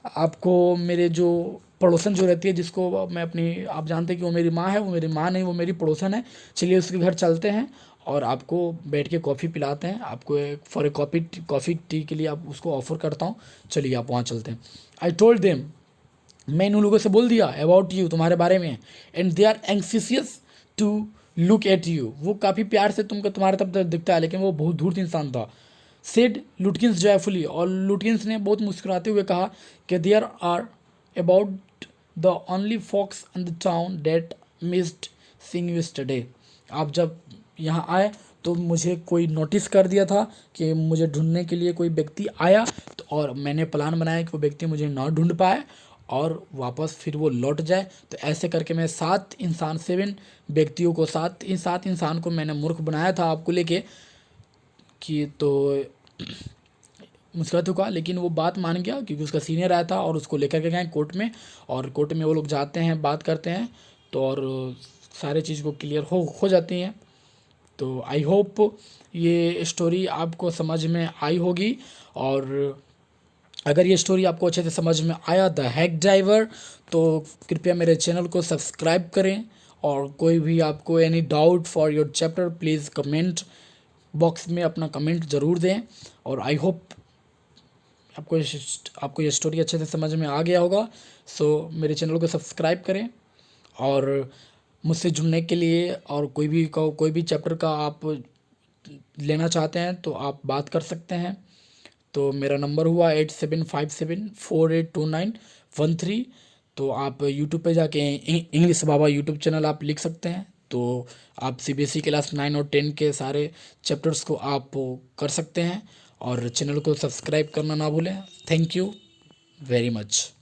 आपको मेरे जो पड़ोसन जो रहती है, जिसको मैं अपनी, आप जानते हैं कि वो मेरी माँ है, वो मेरी माँ नहीं, वो मेरी पड़ोसन है। चलिए उसके घर चलते हैं और आपको बैठ के कॉफ़ी पिलाते हैं। आपको फॉर ए कॉफ़ी टी के लिए आप उसको ऑफ़र करता हूँ। चलिए आप वहाँ चलते हैं। आई टोल्ड देम, मैं उन लोगों से बोल दिया अबाउट यू, तुम्हारे बारे में। And they are anxious to look at you, वो काफ़ी प्यार से तुमको तुम्हारे तरफ दिखता है, लेकिन वो बहुत धूर्त इंसान था। सेड लुटकिंस जॉयफुली, और लुटकिंस ने बहुत मुस्कुराते हुए कहा कि there are about the only folks in the town that missed seeing you yesterday. आप जब यहाँ आए तो मुझे कोई नोटिस कर दिया था कि मुझे ढूंढने के लिए कोई व्यक्ति आया, तो और मैंने प्लान बनाया कि वो व्यक्ति मुझे ना ढूंढ पाए और वापस फिर वो लौट जाए। तो ऐसे करके मैं 7 व्यक्तियों को, 7 इंसान को मैंने मूर्ख बनाया था आपको लेके कि, तो मुस्कुरा चुका, लेकिन वो बात मान गया क्योंकि उसका सीनियर आया था और उसको लेकर के गए कोर्ट में। और कोर्ट में वो लोग जाते हैं, बात करते हैं, तो और सारे चीज़ को क्लियर हो जाती हैं। तो आई होप ये स्टोरी आपको समझ में आई होगी। और अगर ये स्टोरी आपको अच्छे से समझ में आया द हैक ड्राइवर, तो कृपया मेरे चैनल को सब्सक्राइब करें। और कोई भी आपको any doubt for your chapter, please comment box में अपना कमेंट ज़रूर दें। और आई होप आपको ये स्टोरी अच्छे से समझ में आ गया होगा। सो मेरे चैनल को सब्सक्राइब करें और मुझसे जुड़ने के लिए, और कोई भी चैप्टर का आप लेना चाहते हैं तो आप बात कर सकते हैं। तो मेरा नंबर हुआ 8757482913। तो आप यूट्यूब पे जाके इंग्लिश बाबा यूट्यूब चैनल आप लिख सकते हैं। तो आप CBSE क्लास 9 और 10 के सारे चैप्टर्स को आप कर सकते हैं। और चैनल को सब्सक्राइब करना ना भूलें। Thank you very much.